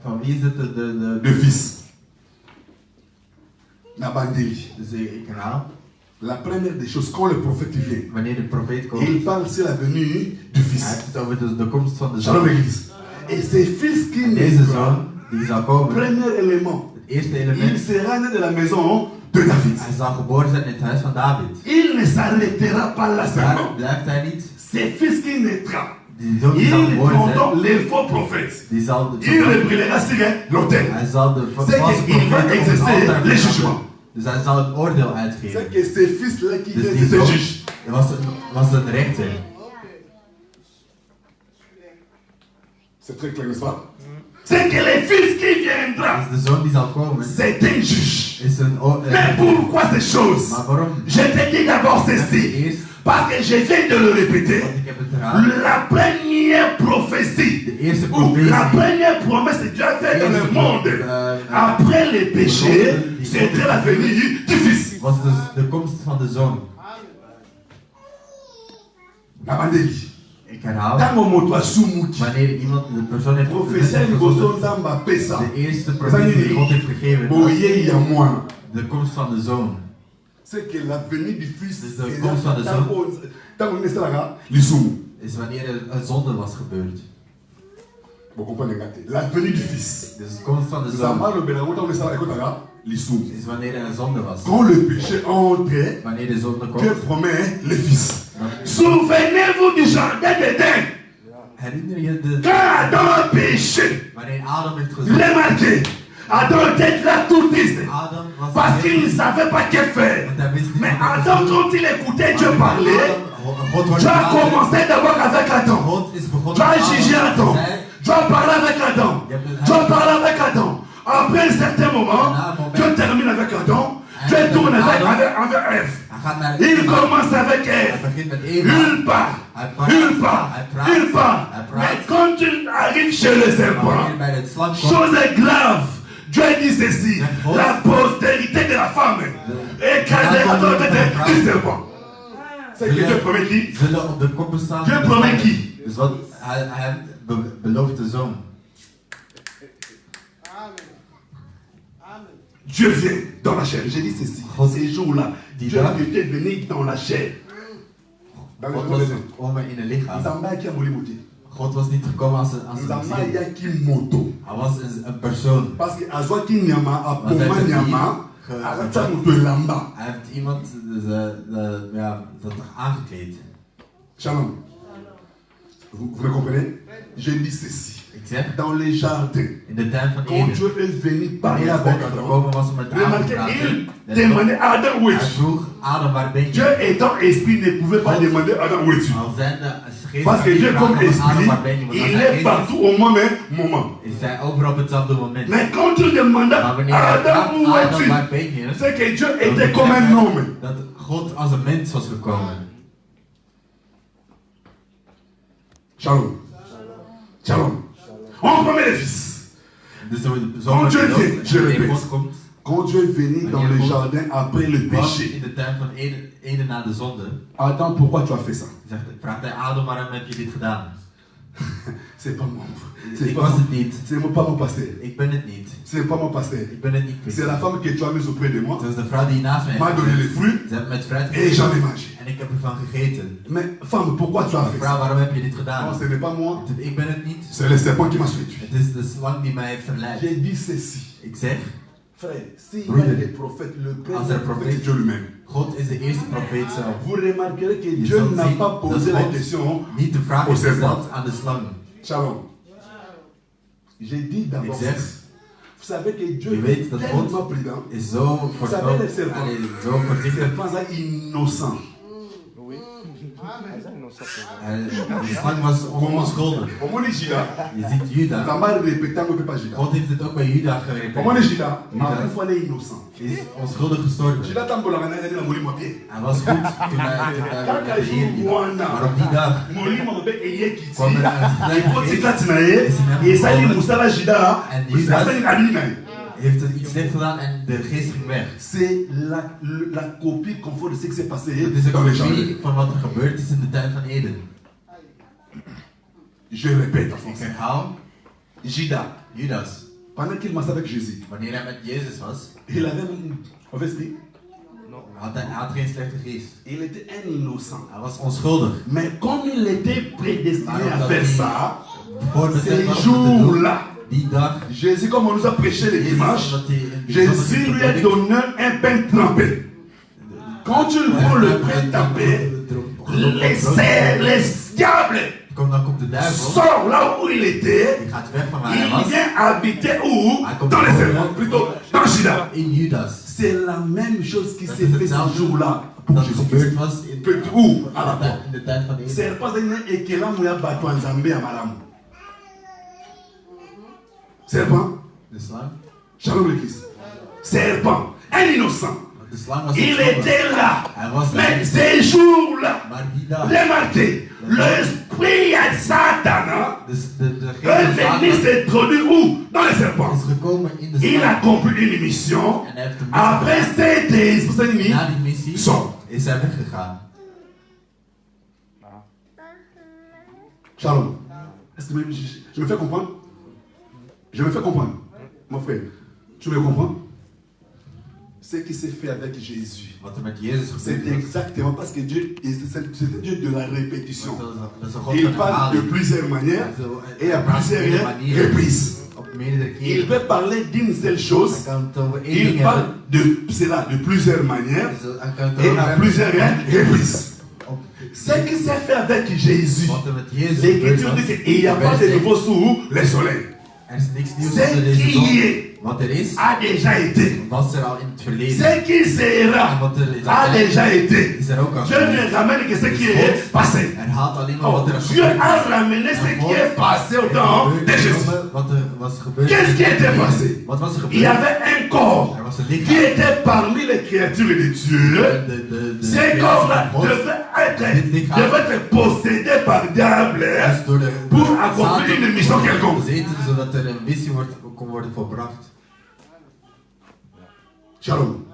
Van wie is het De fils. Nabandeli. Dus ik herhaal, La première des choses, quand le prophète vient, wanneer de profeet komt, il parle sur la venue du hij fils. heeft het over de komst van de Shalom zoon. l'église. Et ces fils qui Deze naîtront, zoon, die zal komen, premier élément, het eerste il element, sera né de la maison de David. hij zal geboren zijn in het huis van David. Il ne s'arrêtera pas là Daar seulement. blijft hij niet. Ces fils qui naîtra, Die zoon die zal ils geboren zijn, prendront les faux prophètes. die zal Il les brûlera sur l'autel. hij zal de C'est valse qu'il va profeten op het exercer altaar les verbranden. jugements. Dus hij zal een oordeel C'est uitgeven. que ces fils-là qui Dus viennent, die c'est des zoon juges. was een rechter. C'est très clair, n'est-ce pas? C'est que les fils qui viendront, Dus de zoon die zal komen c'est un juge. is een Mais pourquoi ces choses? Maar waarom? Je te dis d'abord ceci, Eerst, parce que je viens de le répéter. want ik heb het herhaald. La première prophétie, De eerste ou la profetie, première promesse que Dieu a faite dans le monde, après les péchés, c'était la venue du Fils. was dus de komst van de zoon. Nabandeli. Ik herhaal, Tango moto asumuki. wanneer iemand de persoon heeft Profetie liboso nzamba pesa. de eerste profetie die God heeft gegeven, Boye ya mwana. de komst van de zoon. C'est que la venue du Fils, Dus de komst van de zoon tango nesalaka lisumu. is wanneer er een zonde was gebeurd. Vous comprenez gâté. La venue du Fils. Dus de komst van de zoon Zamba le belango tango nesalaka ekotaka lisumu. is wanneer er een zonde was. Quand le péché entre, Wanneer de zonde Dieu komt, promet le Fils. Souvenez-vous du jardin d'Éden. herinner je de Quand Adam a péché, wanneer Adam heeft gezondigd. remarquez, Adam était là tout triste. Adam was Parce qu'il ne savait pas que faire. want hij wist niet Mais wat hij Adam, moest doen. quand il écoutait Dieu parler, God wordt Dieu a praten. commencé d'abord avec Adam. God is begonnen Dieu a met jugé Adam. Hij Dieu a parlé avec Adam. Dieu a parlé avec Adam. Après un certain moment, Dieu termine avec Adam. Dieu tourne avec Ève. gaat naar Il Eva. commence avec Hij Ève. begint met Eva. Il part. Il part. Il part. Mais quand tu arrives chez le Maar serpent, wanneer bij de slang komt, chose grave. Dieu dit ceci, la postérité de la femme écrasera dans la tête du serpent. C'est que Dieu promet qui? zullen op de koppen staan. Dieu promet qui? Dus wat hij belooft de zoon. Dieu vient dans la chair. J'ai dit ceci. Ces jours-là, Dieu était venu dans la chair. Dans le God jour was de gekomen in een lichaam. Nzamba qui a moulu moté. God was niet gekomen als een Nzamba ziel. ya qui moto. Hij was een persoon. Parce que azwa qui nyama, a Want hij poma heeft nyama, ge- a ratsa moto elamba. Hij heeft iemand dat aangekleed. Shalom. Vous me comprenez? Je dis ceci. Ik zeg, Dans les jardins, in de tuin van quand Eden, Dieu est venu parler wanneer avec God Adam, gekomen was om met Adam te remarquez, praten, il demandait à Adam où hij es-tu? vroeg Adam, waar ben Dieu je? étant esprit ne pouvait pas demander à Adam où es-tu? Al zijn de geest Parce que van Dieu die comme vragen van Adam, esprit, waar ben je? Want als il hij est geest partout au même moment. is hij overal op hetzelfde moment. Mais quand tu demandas Maar wanneer à hij Adam vraagt, où Adam, es-tu? waar ben je? C'est que Dieu Dan était comme un homme. dat God als een mens was gekomen. Shalom. Shalom. On promet les fils. Dus zo Quand Dieu vient, je wanneer répète. God komt, Quand Dieu est venu dans le jardin après le was péché, in de tuin van Eden na de zonde, Adam, pourquoi tu as fait ça? vraagt hij Adam, waarom heb je dit gedaan? C'est pas moi. Ik was het niet. C'est pas mon pasteur. Ik ben het niet. C'est pas mon pasteur. Ik ben het niet. C'est la femme que tu as mise auprès de moi. Het was de vrouw die naast mij M'a donné les fruits Ze hebben met fruit et gegeten j'en ai mangé. en ik heb ervan gegeten. Mais femme, pourquoi tu as fait Vrouw, ça? waarom heb je dit Non, gedaan? ce n'est pas moi. Ik ben het niet. C'est le serpent qui m'a séduit. Het is de slang die mij heeft verleid. J'ai dit ceci. Ik zeg, Frère, s'il y a Broeder. des prophètes, le Als premier er prophète, profeet- c'est Dieu lui-même. God is de eerste profeet zelf. Vous remarquerez que Je Dieu zult n'a zien pas posé dat la God question. niet de vraag au heeft serpent. gesteld aan de slang. Shalom. J'ai dit d'abord Ik zeg, ceci. Vous savez que Dieu je weet est dat tellement God prudent. is zo Vous savez, les voorspeld, serpents, zo les voorzichtig. serpents sont innocents. De slang was onschuldig. Comment est Judas? Je ziet Juda. Ça m'a répété, on ne peut pas Judas. God heeft het ook bij Juda Comment est gerepeteerd. Judas? Encore une fois, il est innocent. Is onschuldig gestorven. Judas tambola ngana ngana molimo bien. Hij was goed toen hij Kaka hier jour liep. wana. Maar op die dag Molimo mabe eyeki kwam er ti. een Ipoti vlek kati na ye. Esali musala Judas. En Judas- Esali abili na ye. heeft er iets slecht gedaan en de geest ging weg. C'est la copie conforme de ce qui s'est passé Het is een dans le jardin. kopie van wat er gebeurd is in de tuin van Eden. Je répète en Ik français. herhaal, Judas, Pendant qu'il marchait avec Jésus, wanneer hij met Jezus was, il avait un mauvais esprit. hij had geen slechte geest. Il était un innocent. Hij was onschuldig. Mais comme il était prédestiné Maar à omdat faire hij ça, voorbestemd ces was om te doen, jours-là, die dag, Jésus, comme on nous a prêché les Jezus, dimanches, omdat hij in de Jésus zondag lui a heeft donné un pain trempé. Quand tu prends le pain trempé, les diables dan komt de duivel, sort là où il était, die gaat weg van waar hij il was, vient habiter où? Hij komt Dans les over. serpents, plutôt dans Judas. in Judas. C'est la même chose qui Dat s'est is fait ce hetzelfde jour-là pour dat gebeurd Jésus-Christ. was in Où? À la porte. in de tuin van Eden. Serpent, c'est un ekelamu ya bato ya Nzambe ya malamu. Serpent, De slang, shalom l'église. Serpent, un innocent. de slang was Il onschuldig. était là. Hij was Mais er. ces jours-là, Maar die dag, les martés, l'esprit à Satan de est geest van venu Satan s'introduire où? Dans les serpents. is gekomen in de Il a slang. accompli une mission. En hij heeft een Après missie cette gedaan. nuit, Na die missie sort. is hij weggegaan. Shalom. Est-ce que je me fais comprendre? Je me fais comprendre. Mon frère, tu me comprends? Ce qui s'est fait avec Jésus, Wat er met Jezus c'est gebeurd is. exactement parce que Dieu, c'est Dieu de la répétition. Dat is een God Il van parle de herhaling. plusieurs manières et à Hij praat op meerdere plusieurs manieren, reprises. op meerdere Il keren. peut parler d'une seule chose. Hij kan het over één Il ding parle hebben. de cela de plusieurs manières Dus hij kan het et over à hebben plusieurs reprises. op Ce qui s'est fait avec Jésus, wat er met Jezus l'Écriture gebeurd dit was. qu'il n'y a pas de nouveau sous le soleil. Er is niks nieuws Ce onder deze qui zon. est Wat er is, a déjà été. was er al in het verleden. Ce qui En sera wat er is a déjà été. is er ook al Dieu gebeurd. ne ramène que ce qui est passé. Er haalt alleen maar Oh, wat er is Dieu gebeurd. a ramené ce qui est passé au temps de Jésus. Wat er was gebeurd. Qu'est-ce qui était passé? Wat was er Il y gebeurd? avait un corps Er was een qui lichaam. était parmi les créatures de Dieu. Ces corps-là devaient être possédés par le diable pour accomplir une mission quelconque. Bezeten, zodat er een missie kon worden volbracht. Shalom.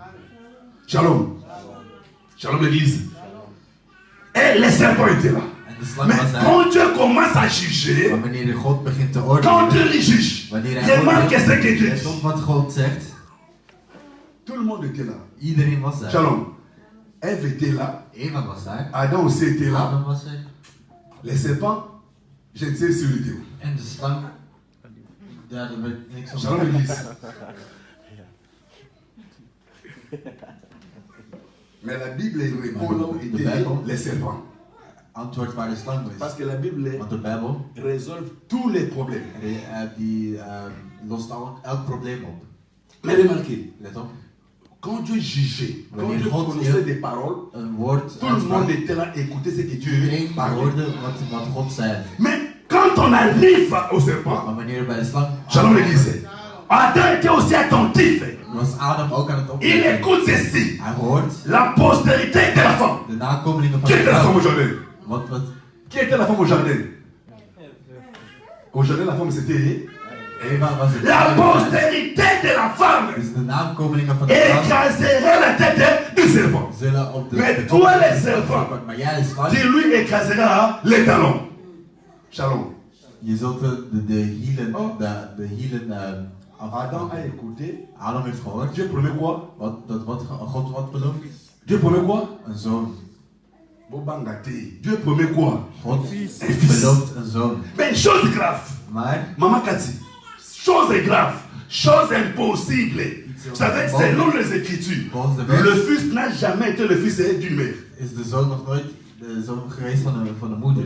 Shalom. Shalom l'église. Et les serpents étaient là. En de slang Mais was daar. quand Dieu commence à juger, Maar wanneer God begint te quand oordelen, Dieu les juge, wanneer hij remarque ce que Dieu let dit. op wat God zegt, Tout le monde était là. iedereen was daar. Shalom. Ève était là. Eva was daar. Adam aussi était là. Adam was er. Les serpents, j'étais sur le Dieu. En de slang, daar werd niks op. Shalom l'église. Mais la Bible répond là où étaient les serpents. Antwoord waar de slang Parce is. que la Bible Want de Bijbel, résolve tous les problèmes. die lost elk probleem op. Mais remarquez, Let op. quand Dieu jugeait, quand Wanneer Dieu God prononçait des paroles, een woord tout le monde uitsprak, était là, écoutait ce que Dieu iedereen parlait. hoorde wat God zei. Mais quand on arrive au serpent, Maar wanneer bij de slang Shalom l'église, Adam était aussi attentif. was Adam ook aan het Il opletten. écoute ceci, Hij hoort la postérité de la femme. de nakomelingen van Qui de était la femme au vrouw. jardin? Wat, Qui était la femme au jardin? Au jardin, la femme c'était Eva was het. la postérité de la femme. Dus de nakomelingen van de vrouw Écrasera la tête du serpent. zullen op de... Mais de toi, kop- les serpents, Maar jij is slang. qui lui écrasera les talons. Shalom. Je zult de hielen... Oh. De hielen Adam a écouté. Adam heeft gehoord. Dieu promet quoi? Wat God wat belooft? Dieu promet quoi? Een zoon. Bobangate. Dieu promet quoi? God Un fils. belooft een zoon. Mais une chose grave. Maar Maman Cathy. Chose grave. Chose impossible. Vous savez, selon les Écritures, le fils n'a jamais été le fils d'une mère. is de zoon nog nooit de zoon geweest van de moeder.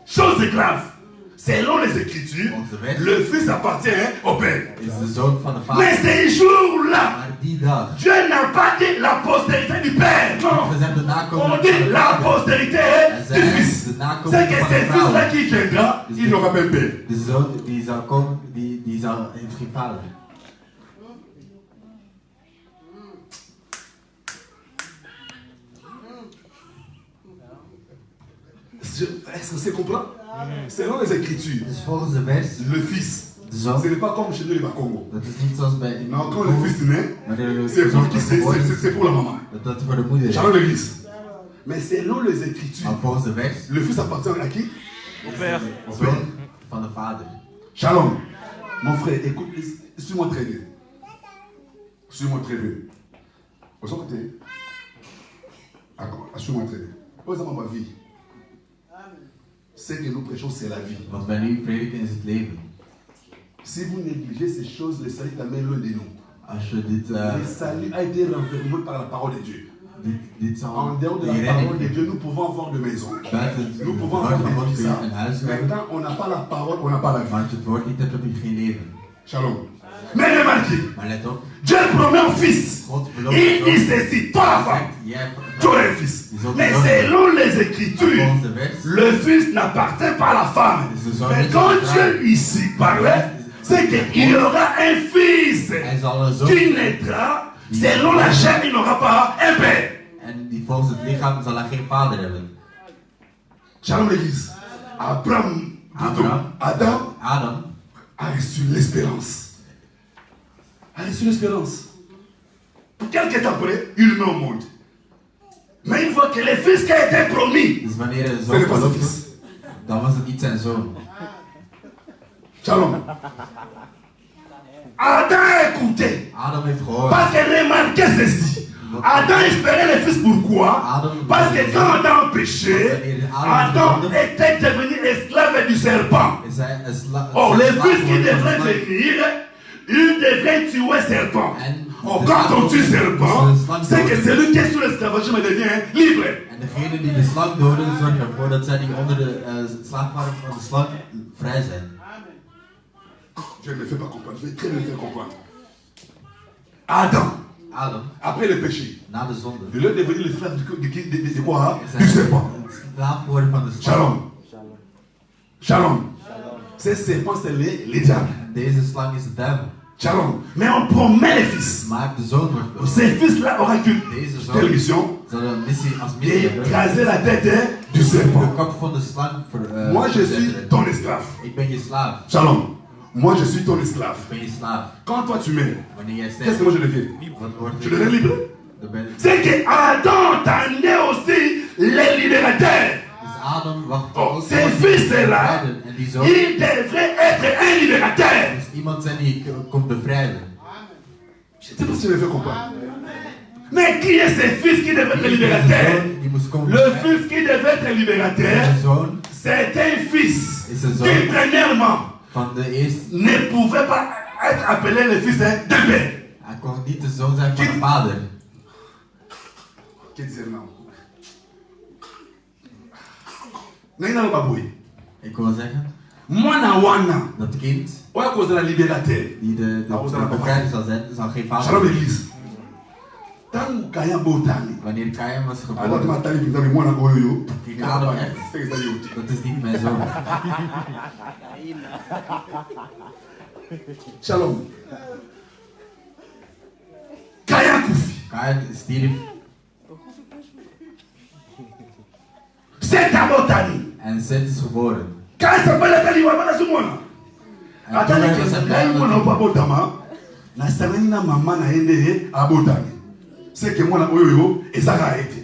Chose grave. Selon les Écritures, le fils appartient au père. Is de zoon van de Mais vader. ces jours-là, Maar die dag. Dieu n'a pas dit la postérité du père. Non. Gezegd de On nakomelingen dit van de la vader. postérité Hij du zei fils. de C'est nakomelingen que van ce de vrouw. fils-là qui viendra, il n'aura pas père. De zoon die zal komen, die zal heeft geen vader. Est-ce que c'est comprend? Selon les Écritures, Dus volgens de vers, le fils de zoon. Ce n'est pas comme chez nous les Bakongo. Dat is niet zoals bij Non, quand le fils naît, wanneer de c'est zoon pour qui? wordt geboren, C'est pour la maman. dat voor de moeder is. Shalom l'église. Mais selon les Écritures, Maar volgens de vers, le fils appartient à qui? de zoon van de vader. Shalom. Mon frère, écoute, suis-moi très bien. Suis-moi très bien. Au son côté. Suis-moi très bien. Où est ma vie? Ce que nous prêchons, c'est la vie. Wat wij nu prediken is het leven. Si vous négligez ces choses, le salut t'amène loin de nous. Als je dit, Le salut a été renfermé par la parole de Dieu. dit zal En dehors de la parole de Dieu, nous pouvons avoir de maisons. Nous pouvons avoir des visas. Mais quand on n'a pas la parole, on n'a pas la vie. Maar als je het woord niet hebt, heb je geen leven. Shalom. Mais remarquez, Maar let op, Dieu promet un fils. God belooft Il dit een zoon. ceci, toi la femme, Jij tu auras un fils. Mais selon les Écritures, volgens de vers, le fils n'appartient pas à la femme. Mais quand Dieu ici parlait, c'est qu'il y aura un fils hij zal een zoon qui naîtra. Selon la chair, il n'aura pas un père. en die volgens het lichaam zal hij geen vader hebben. Shalom l'église. Adam Adam a reçu l'espérance. A reçu l'espérance. Quelque temps après, il met au monde. Mais une fois que le fils qui a été promis, dus wanneer een ce zoon n'est pas son beloofd fils. wordt, dan was het niet zijn zoon. Shalom. Adam a écouté. Adam heeft gehoord. Parce que remarquez ceci. Adam espérait le fils, pourquoi? Parce que quand Adam péchait, Adam était devenu esclave du serpent. Is hij een Or, le fils qui geworden devrait van de slang. venir, il devrait tuer serpent. En Or, de quand on tue slang serpent, de slang c'est que doden. celui qui est sous l'esclavagisme devient libre. En degene die de slang doden, zorgen ervoor dat zij die onder de slaafwaarde van de slang vrij zijn. Dieu ne me fait pas comprendre, je vais très bien le faire comprendre. Adam, Adam, après le péché, na de zonde, il est devenu l'esclave de quoi? is Du hij serpent. slaaf geworden van de slang. Shalom. Shalom. Ces serpents, c'est les diables. En deze slang is de duivel. Shalom. Mais on promet les fils. Maar de zoon wordt beloofd. Ces fils-là aura qu'une Deze telle zoon mission zal een missie als missie hebben. d'écraser la tête du De serpent. kop van de slang Moi, je suis ton esclave. Ik ben je slaaf. Shalom. Moi, je suis ton esclave. Ik ben je slaaf. Quand toi tu mets, Wanneer jij qu'est-ce que sterft, moi je deviens? wat wordt Je deviens libre. Dan ben C'est que Adam t'a né aussi les libérateurs. Dus Adam wacht Oh, tot ces fils-là, en die zoon ils devraient être un libérateur. is iemand zijn die komt bevrijden. Je ne sais pas si je me fais comprendre. Mais qui est ce fils qui devait être Die is de libérateur? zoon die moest komen Le bevrijden. fils qui devait être libérateur, De zoon c'est un fils is een qui, zoon premièrement, van de eerste. ne pouvait pas être appelé le fils d'un père. Hij kon niet de zoon zijn van de vader. Qu'est-ce que c'est non? Naina lo baboui. Ik wil zeggen Mwana wana. dat kind Ouais, à cause de la libérateur. die de bevrijder zal zijn, zal geen vader Shalom zijn. l'église. Tangu kaya botani. Wanneer Kain was Alors geboren, matali pinzami mwana oyo. ging Adam echt. C'est que ça y est. Dat is niet mijn zoon. Shalom. Kaya kufi. Kain stierf C'est abotani. en Seth is geboren. Kaya s'appelle kali wa bana sumona. En Atali toen ke was hij kaya blij mwana dat opa botama. Na sangani na mama na yende abotani. C'est que mwana oyo ezaka été.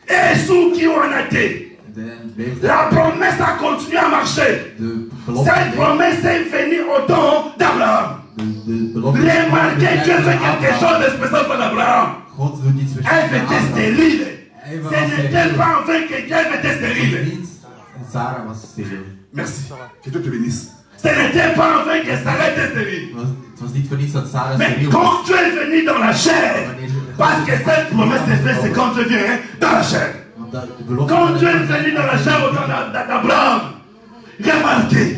Et sous qui on a été. en bleef La promesse a continué à marcher. de belofte Cette promesse est venue au temps d'Abraham. de belofte Remarquez, Dieu fait quelque chose de spécial pour Abraham. God doet iets speciaals Elle voor était Abraham. stérile. Hij was Ce n'était steriel. pas en fait que Dieu était stérile. Niet. En Sarah was steriel. Merci. Que Dieu te bénisse. Ce n'était pas en fait que Sarah était stérile. Het was niet voor niets dat Sarah Mais steriel was. quand Dieu est venu dans la chair, parce que cette promesse est faite, c'est quand Dieu vient dans la chair. Want de belofte Quand Dieu est venu dans la chair au temps d'Abraham, remarquez,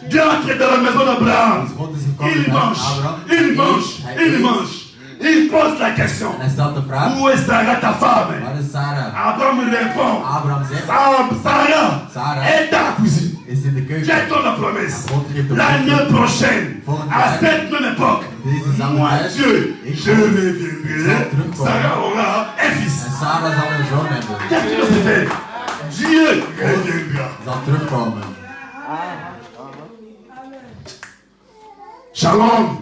Dieu entre dans la maison d'Abraham. Dus God is gekomen Il bij mange, Abraham. il mange, Hij il eet. mange. Il pose la question. En hij stelt de vraag, Où est Sarah, ta femme? waar is Sarah? Abraham répond. Abraham zegt, Sarah Sarah est dans la cuisine. is in de keuken. J'attends la promesse. God geeft de L'année belofte. prochaine, à cette même époque, Deze zal moi, het Dieu, Ik je zal reviendrai. terugkomen. Sarah aura un fils. En Sarah zal een zoon hebben. Qu'est-ce que tu fais? Dieu reviendra. Zal terugkomen. Shalom.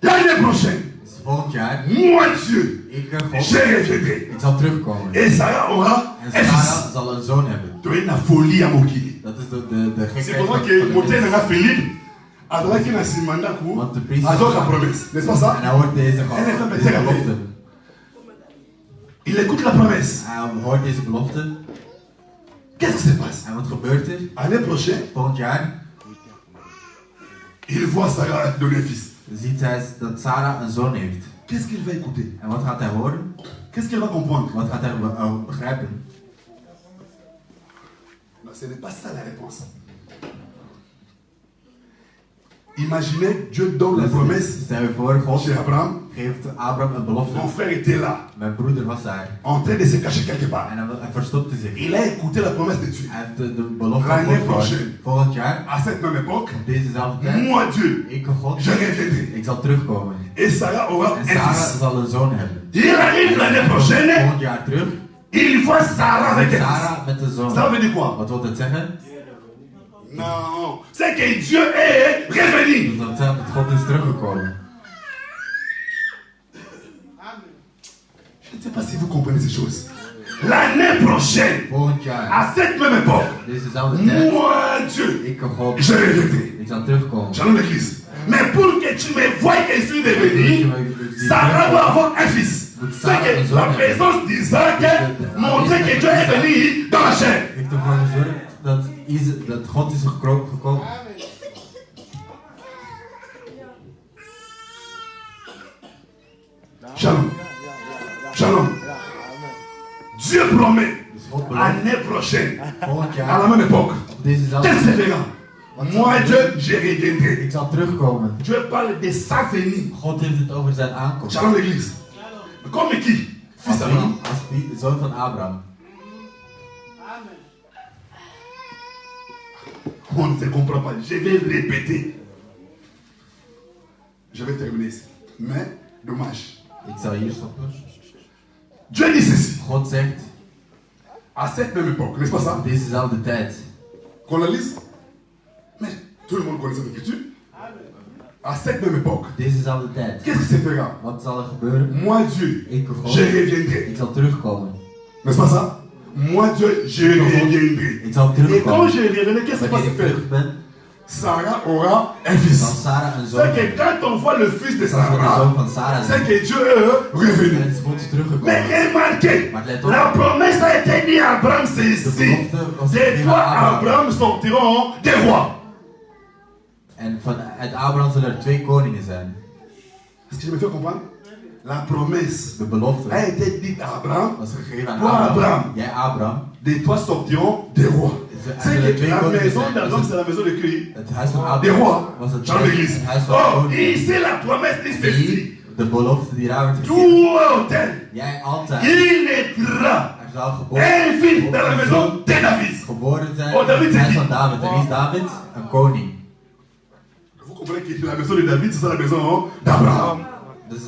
L'année prochaine, Dus volgend jaar, moi Dieu, ik je God, reviendrai. ik zal terugkomen. Et Sarah aura En un Sarah fils. zal een zoon hebben. Tu es la folie à Mokili. Dat is de C'est gekheid pour van ça que de Moté mens. n'a Philippe, alors qu'il a si mandat coup, Want de priester a la promesse. N'est-ce pas En ça? hij hoort deze En belofte. Il écoute la promesse. Hij hoort deze belofte. Qu'est-ce qui se passe? En wat gebeurt er? Année prochaine, Volgend jaar il voit Sarah donner un fils. ziet hij dat Sarah een zoon heeft. Qu'est-ce qu'il va écouter? En wat gaat hij horen? Qu'est-ce qu'il va comprendre? Wat gaat hij begrijpen? Non, ce n'est pas ça la réponse. Imaginez, Dieu donne la promesse Stel je voor, God chez Abraham. geeft Abraham een belofte. Mon frère était là, Mijn broeder was daar. en train de se cacher quelque part. En hij verstopte zich. Il a écouté la promesse de Dieu. Hij heeft de belofte L'année van God prochaine. gehoord. Volgend jaar, À cette même époque, op dezezelfde tijd, moi Dieu, ik God, je reviendrai. ik zal terugkomen. Et Sarah aura En un Sarah fils. zal een zoon hebben. Il arrive l'année prochaine, Volgend jaar terug, il voit Sarah avec un fils. Sarah met een zoon. Ça veut dire quoi? Wat wil dat zeggen? Non, c'est que Dieu est revenu. Dus dat zegt dat God is teruggekomen. Je ne sais pas si vous comprenez ces choses. L'année prochaine, Volgend jaar, à cette même époque, dezezelfde tijd, moi Dieu, ik God, je reviendrai. ik zal terugkomen. Shalom l'église. Mais pour que tu me voies que je suis revenu, Sarah doit avoir un fils. C'est que la présence d'Isaac montrait que Dieu est venu dans la chair. Heeft ervoor gezorgd dat God is gekomen. Shalom. Shalom. Dieu promet, Dus God belooft, l'année prochaine, volgend à jaar, la même époque, op dezezelfde qu'est-ce que tijd, c'est là? Moi Dieu, je reviendrai. ik zal terugkomen. Dieu parle de sa venue. God heeft het over zijn aankomst. Shalom l'église. Comme qui? Fils d'Abraham. Als de zoon van Abraham. On ne se comprend pas. Je vais répéter. Je vais terminer ici. Mais, dommage. Ik zal hier stoppen. Dieu dit ceci. God zegt, À cette même époque, n'est-ce pas ça? op dezezelfde tijd. Qu'on la lise? Mais tout le monde connaît cette écriture. À cette même époque. Dezezelfde tijd. Qu'est-ce qui se fera? Wat zal er gebeuren? Moi Dieu, Ik God, je reviendrai. ik zal terugkomen. N'est-ce pas ça? Moi Dieu, je reviendrai. Ik zal Et quand terugkomen. je reviendrai, qu'est-ce qui va Wanneer se ik faire? terug ben, Sarah aura un zal fils. Sarah een zoon C'est hebben. que quand on voit le fils de Dat zal de zoon Sarah, van Sarah c'est zijn. que Dieu est revenu. En is God teruggekomen. Mais remarquez, Maar let op, la promesse a été dite à Abraham, c'est de ici. belofte was De gegeven toi, aan Abraham. Abraham, sortiront des rois. En vanuit Abraham zullen er 2 koningen zijn. Est-ce que je me fais comprendre? La promesse De belofte a été dite à Abraham, was gegeven aan Toi, Abraham. Abraham. Jij Abraham. de toi sortiront des rois. C'est que la maison d'Abraham, c'est la maison de qui? Het huis van Des Abraham rois. was het Dans l'église. het huis van Oh, koningen. ici la promesse dit ceci. Die, de belofte die daar werd gegeven. Tout autel, Jij altijd. il naîtra Er zal geboren un fils dans la maison de David. geboren zijn Oh, David, in het c'est huis qui? van David. En wie is David? Een koning. Vous comprenez que la maison de David, c'est ça la maison d'Abraham. Dus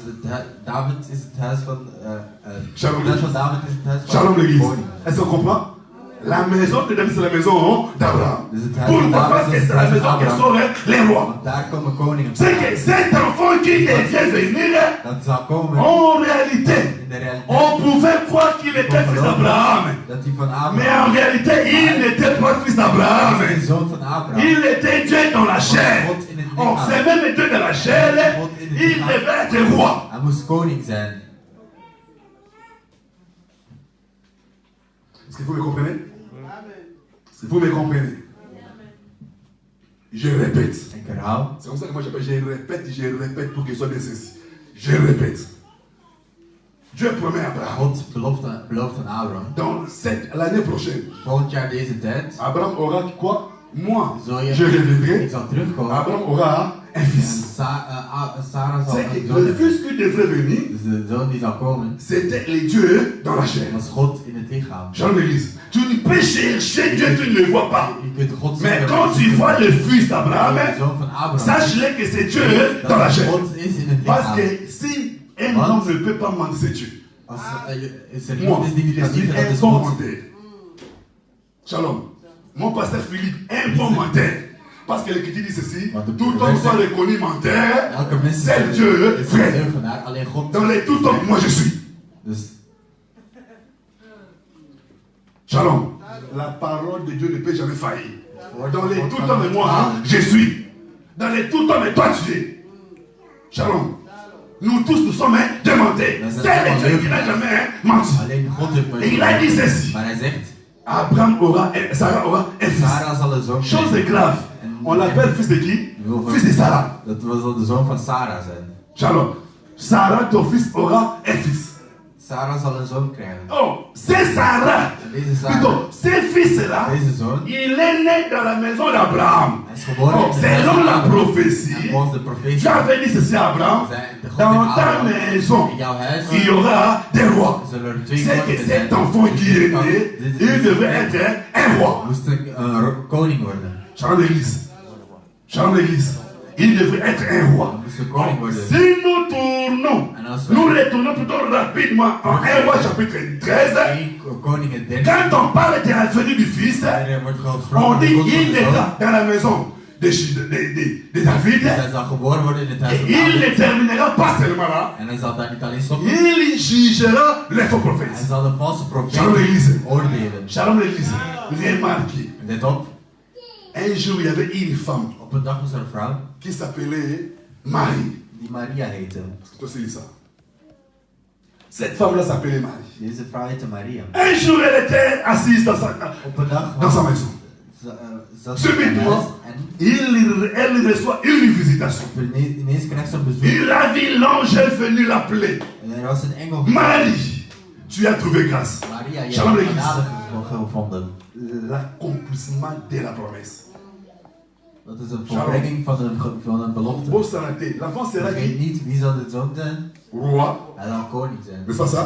David is het huis van... Shalom. het huis van David is het huis van Shalom l'église. koning. Est-ce qu'on comprend? La maison de David, c'est la maison d'Abraham. Dus het huis van Pourquoi? David Parce que is het c'est la huis van maison qui Abraham. saurait les rois. Want daar komen koningen C'est que cet enfant qui devait venir, Dat zal komen en réalité, in de realiteit. on pouvait croire qu'il était fils d'Abraham. Dat hij van Abraham Mais en réalité, il n'était pas fils d'Abraham. is de zoon van Abraham. Il était Dieu dans la chair. God in het On lichaam. sait même Dieu dans la chair, il devait être roi. Hij moest koning zijn. Est-ce que vous me comprenez? Si vous me comprenez, je répète. Ik herhaal. C'est comme ça que moi j'appelle, je répète pour qu'il soit bien saisi. Je répète. Dieu promet à Abraham, God belooft aan Abraham. dans l'année prochaine, Volgend jaar deze tijd Abraham aura quoi? Moi, zul je je... Ik reviendrai. zal terugkomen. Abraham aura un En fils. Sarah zal C'est een que zoon le hebben. fils qui devrait venir, Dus de zoon die zal komen, c'était les dieux dans la chair. was God in het lichaam. Jean l'église. Tu ne peux chercher Dieu, tu ne le vois pas. Je kunt God Mais zoeken, quand tu vois le fils d'Abraham, de zoon van Abraham, sache-le que c'est Dieu dans la dat chair. God is in het Parce lichaam. que si un homme ne peut pas mentir, c'est Dieu. Als er Moi, iemand is die niet je kan suis liegen, dat un is bon God. menteur. Shalom. Mon pasteur Philippe, un bon menteur. Parce que l'Écriture dit ceci, Want de tout homme soit reconnu menteur, Elke mens c'est Dieu, is vrai. een leugenaar, alleen God. Dans les tout hommes, moi je suis. Dus Shalom. La parole de Dieu ne peut jamais faillir. woord Dans van les God tout kan hommes et niet moi, falen. je suis. Dans les tout hommes et toi tu es. Shalom. Nous tous, nous sommes démentés. C'est le Dieu qui n'a jamais menti. Alleen God heeft maar Et il a dit ceci. Maar hij zegt, Abraham aura, Sarah aura un fils. Sarah zal een zoon Chose krijgen. grave. On l'appelle fils de qui? Fils de Sarah. Dat zal de zoon van Sarah zijn. Shalom. Sarah, ton fils, aura un fils. Sarah zal een zoon krijgen. Oh, c'est Sarah. En deze Sarah, Plutôt, ce fils-là, deze zoon, il est né dans la maison d'Abraham. hij is geboren Oh, in de huis selon van la Abraham. prophétie, En volgens de profetie, Dieu avait dit ceci à Abraham. de God Dans tegen ta Abraham, maison, in jouw huis il y aura des rois. zullen er twee C'est que koningen cet zijn. enfant qui est né, il devait être un roi. Moest een koning worden. Shalom l'église. Shalom l'église. Il devrait être un roi. Hij moest een koning worden. Si nous tournons, En als nous we retournons plutôt rapidement en 1 roi chapitre 13. één koning het derde, Quand on parle de la venue du fils, er wordt on gesproken dit over de il God van de zoon. naîtra dans la maison de David. Dus hij zal geboren worden in het huis Et van il ne David. terminera pas seulement là. En hij zal daar niet alleen stoppen. Il jugera les faux Hij prophètes. zal de valse Shalom profeten l'église. oordelen. Shalom l'église. Remarquez. Let op, Un jour il y avait une femme op een dag was er een vrouw qui s'appelait Marie. die Maria heette. Toi c'est ça. Cette femme-là s'appelait Marie. Deze vrouw heette Maria. Un jour elle était assise dans sa maison. Zat ze in Subitement, huis en elle reçoit une visitation. ineens krijgt ze een bezoek. Il a vu l'ange venu l'appeler. En er was een engel. Marie, tu as trouvé grâce. Maria, je Shalom hebt l'église. genade gevonden. L'accomplissement de la promesse. Dat is een volbrengung van een belofte. Beau s'arrêter. L'enfant sera Vergeet qui? niet, wie zal de zoon zijn? Roi. Hij zal koning zijn. N'est-ce pas ça?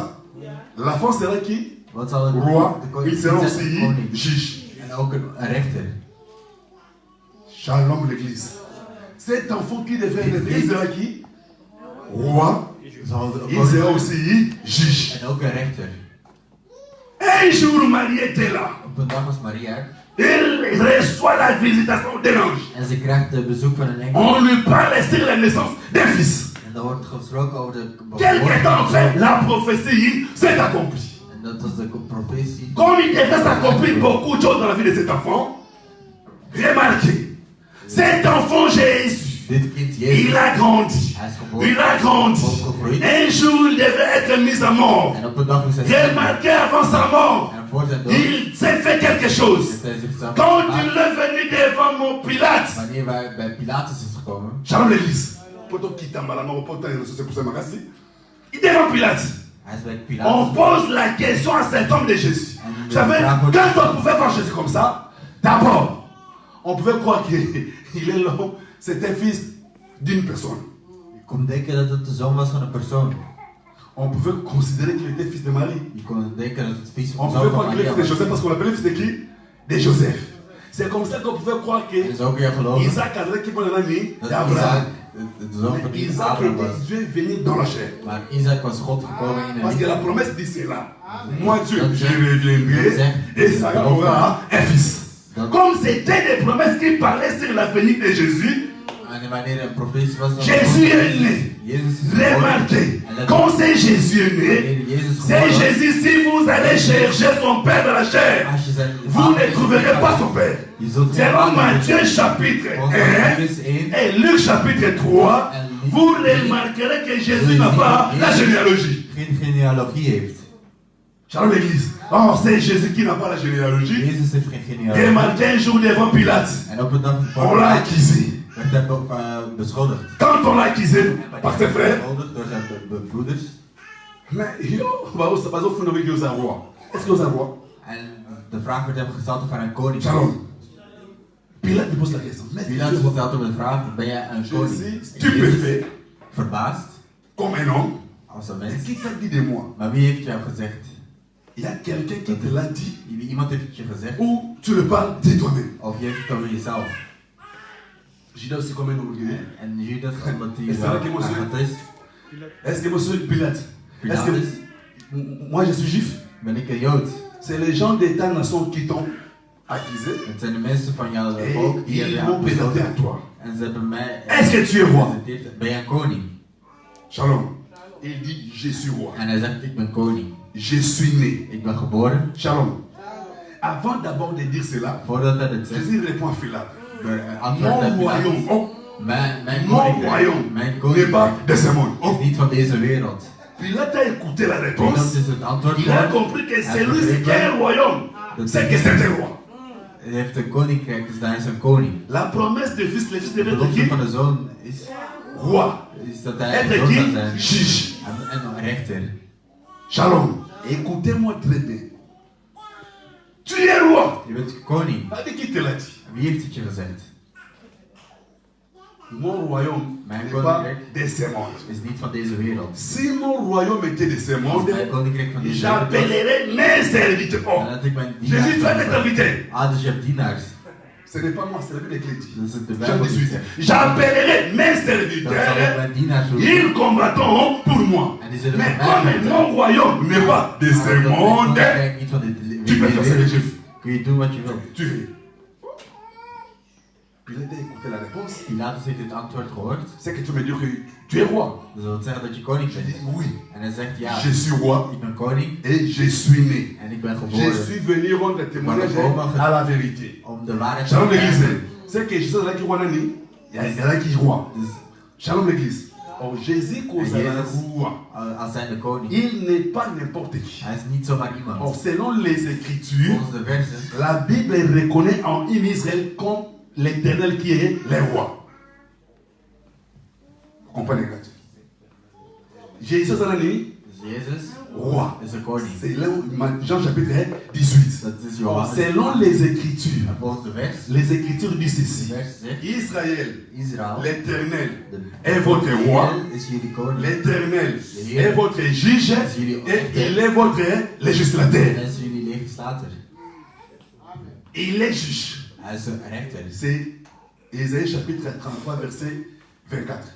L'enfant sera qui? Wat zal een Roi. de Il koning sera zijn? aussi Koning. juge. En ook een rechter. Shalom l'église. Cet enfant qui devrait être, il sera qui? Roi. Zal de Il sera koning aussi juge. en ook een rechter. Un jour, Marie était là. Op een dag was Maria Elle reçoit la visitation d'un ange. en ze krijgt het bezoek van een engel. On lui parle sur la naissance d'un fils. En dan wordt gesproken over de Quelque temps après, geboorte. la prophétie s'est accomplie. En dat was de profetie. Comme il devait s'accomplir beaucoup de choses dans la vie de cet enfant, remarquez, cet enfant Jésus, Dit kind Jezus, il a grandi. hij is geboren. Il a grandi. Opgegroeid. Un jour, il devait être mis à mort. En op een dag moest hij sterven. Remarquez avant sa mort, En voor zijn dood il s'est fait quelque chose. heeft hij zichzelf Quand gemaakt. il est venu devant mon Pilate, Wanneer wij bij Pilatus is gekomen, Shalom l'église. Poto kitamba la mort, poto c'est pour ça magasi. Il devant Pilate. hij is bij On Pilatus. pose la question à cet homme de Jésus. Vous savez, quand on pouvait voir Jésus comme ça, d'abord, on pouvait croire qu'il est l'homme, c'était fils d'une personne. Je kon denken dat het de zoon was van een persoon. On pouvait considérer qu'il était fils de Marie. Je kon denken dat het fils On van pouvait zoon croire van qu'il était Maria fils de was. Joseph parce qu'on l'appelait fils de qui? De Joseph. C'est comme ça qu'on pouvait croire que En zo kun je geloven Isaac avait qui bon ami dat d'Abraham. Isaac de zoon van Mais Isaac Abraham était was. Dieu venu dans la chair. Maar Isaac was God gekomen in Parce een que la promesse dit cela. Moi Dieu, je reviendrai et Sarah aura un fils. Comme c'était des promesses qui parlaient sur la venue de Jésus, En wanneer een profetie was, dan Jésus est né. Jezus is geboren. Remarquez, En dat- quand c'est Jésus est né, wanneer Jezus c'est geboren was, Jésus, si vous allez chercher son Père dans la chair, als je zijn vous vader ne trouverez pas son Père. Je zult geen Selon vader Matthieu vinden. chapitre Volgens 1 Matthäus 1 et Luc chapitre 3, vous remarquerez que Jésus n'a pas la généalogie. geen genealogie heeft. Shalom l'église. Oh, c'est Jésus qui n'a pas la généalogie. Jezus heeft geen genealogie. Remarquez un jour devant Pilate, En op een dag on l'a accusé. werd hij beschuldigd. Quand on l'a accusé par ses frères, Beschuldigd door zijn broeders. mais yo, pas au fond avec un roi. Est-ce qu'il y a un roi? En de vraag werd hem gesteld of hij een koning was. Shalom. Pilate lui pose la question. Mais Pilatus stelt hem de vraag, ben jij een koning? Jésus, stupéfait, Verbaasd, comme un homme. als een Mais mens. qui t'a dit de moi? Maar wie heeft jou gezegd? Il y a quelqu'un qui te l'a dit Iemand heeft het je gezegd? ou tu le parles de toi-même. Of je hebt het over jezelf? Judas aussi comme un orgueilleux. En Judas, omdat hij Is dat ook iemand zo? arrogant is. Est-ce que monsieur Pilate? Est-ce Pilatus, que moi je suis juif? ben ik een Jood. C'est les gens de ta nation qui t'ont accusé Het zijn de mensen van jouw et volk die ils hebben m'ont jou présenté à besloten. toi. En ze hebben mij Est-ce que tu es roi? gepresenteerd. Ben jij een koning? Shalom. Il dit je suis roi. En hij zegt ik ben koning. Je suis né. Ik ben geboren. Shalom. Avant d'abord de dire cela, Voordat hij het zegt, Jésus répond à Philip. antwoordt Mon hij royaume, Pilatus. oh, Mijn mon koninkrijk, royaume mijn n'est pas koninkrijk de ce monde. is Oh, niet van deze wereld. Pilate a écouté la Pilatus réponse. is het antwoord Il a gehoord. compris que celui qui a un royaume, Dat c'est que c'est un roi. Hij heeft een koninkrijk, dus hij is een koning. La promesse de fils, le fils De devait être belofte qui? van de zoon is Roi. dat hij een Être zoon zal qui? zijn. Juge. En een rechter. Shalom. Écoutez-moi très bien. Tu es roi. Je bent koning. Avec qui te l'a dit? Wie heeft het je gezegd? Mon royaume Mijn n'est pas koninkrijk de ce monde. is niet van deze wereld. Si mon royaume était de ce Als monde, mijn koninkrijk van deze wereld was, j'appellerais mes serviteurs. dan Oh, had ik mijn Jésus, tu as des dienaars. serviteurs. Ah, dus je hebt dienaars. Ce n'est pas moi, c'est la Bible qui le dit. Dat is het de Jean Bijbel die 18. zegt. J'appellerai mes Dan zal ik serviteurs. mijn dienaars roepen. Ils combattront pour moi. En die zullen Mais voor mij comme vechten. mon royaume n'est pas de Maar ce omdat mijn monde, koninkrijk niet van dit tu peux faire ce que je fais. kun je doen wat je wilt. Tu fais. Pilate a écouté la réponse. Pilatus heeft het antwoord gehoord. C'est que tu me dis que tu es roi. Dat wil zeggen dat je koning Je bent. dis oui. En hij zegt ja, Je suis roi ik ben koning et je suis né. en ik ben Je geboren suis venu rendre témoignage à la vérité. om de waarheid te Shalom l'église. verkondigen. C'est que Jésus est roi nani. Il y a qui roi. Dus Shalom l'église. Oh, Jésus cause Et la Jésus. roi. als zijn de koning. Il n'est pas n'importe qui. Hij is niet zomaar Or, iemand. selon les Écritures, Volgens de versen la Bible reconnaît en Israël comme l'Éternel qui est le roi. Vous comprenez, gars? Jésus est Dus Jezus roi. is een koning. C'est là où Jean chapitre 18. Dat is Or, Johannes. selon les Écritures, En volgens de vers, les Écritures disent de ceci. vers zegt, Israël, Israël l'Éternel de est votre roi. Israël is jullie koning. L'Éternel est votre juge et il est votre En législateur. hij is jullie legislator. Il est juge. Hij is een rechter. C'est Ésaïe chapitre 33 verset 24.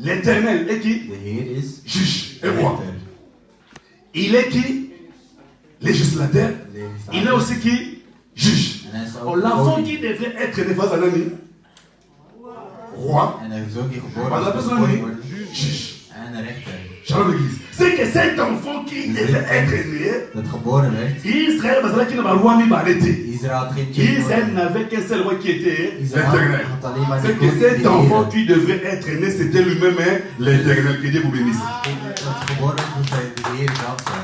L'Éternel est qui? De Heer is Juge de et roi. rechter. Il est qui? Législateur. Il est aussi qui? Juge. En hij is Oh, ook l'enfant koning. qui devrait être né face à l'ami. Roi. En hij is ook hier geboren Par la als personne koning ami. worden. Juge. En een rechter. Shalom l'église. C'est que cet enfant qui devrait être né, Dat geboren werd. Israël, parce qu'il n'a pas roi ni balleté. Israël had geen king Israël nodig. n'avait qu'un seul roi qui était Israël l'Éternel. had alleen maar de C'est que koning cet die enfant Heer. qui devrait être né, c'était lui-même hein, l'Éternel. Que Dieu vous bénisse. Dat geboren werd, moest hij de Heer zelf zijn.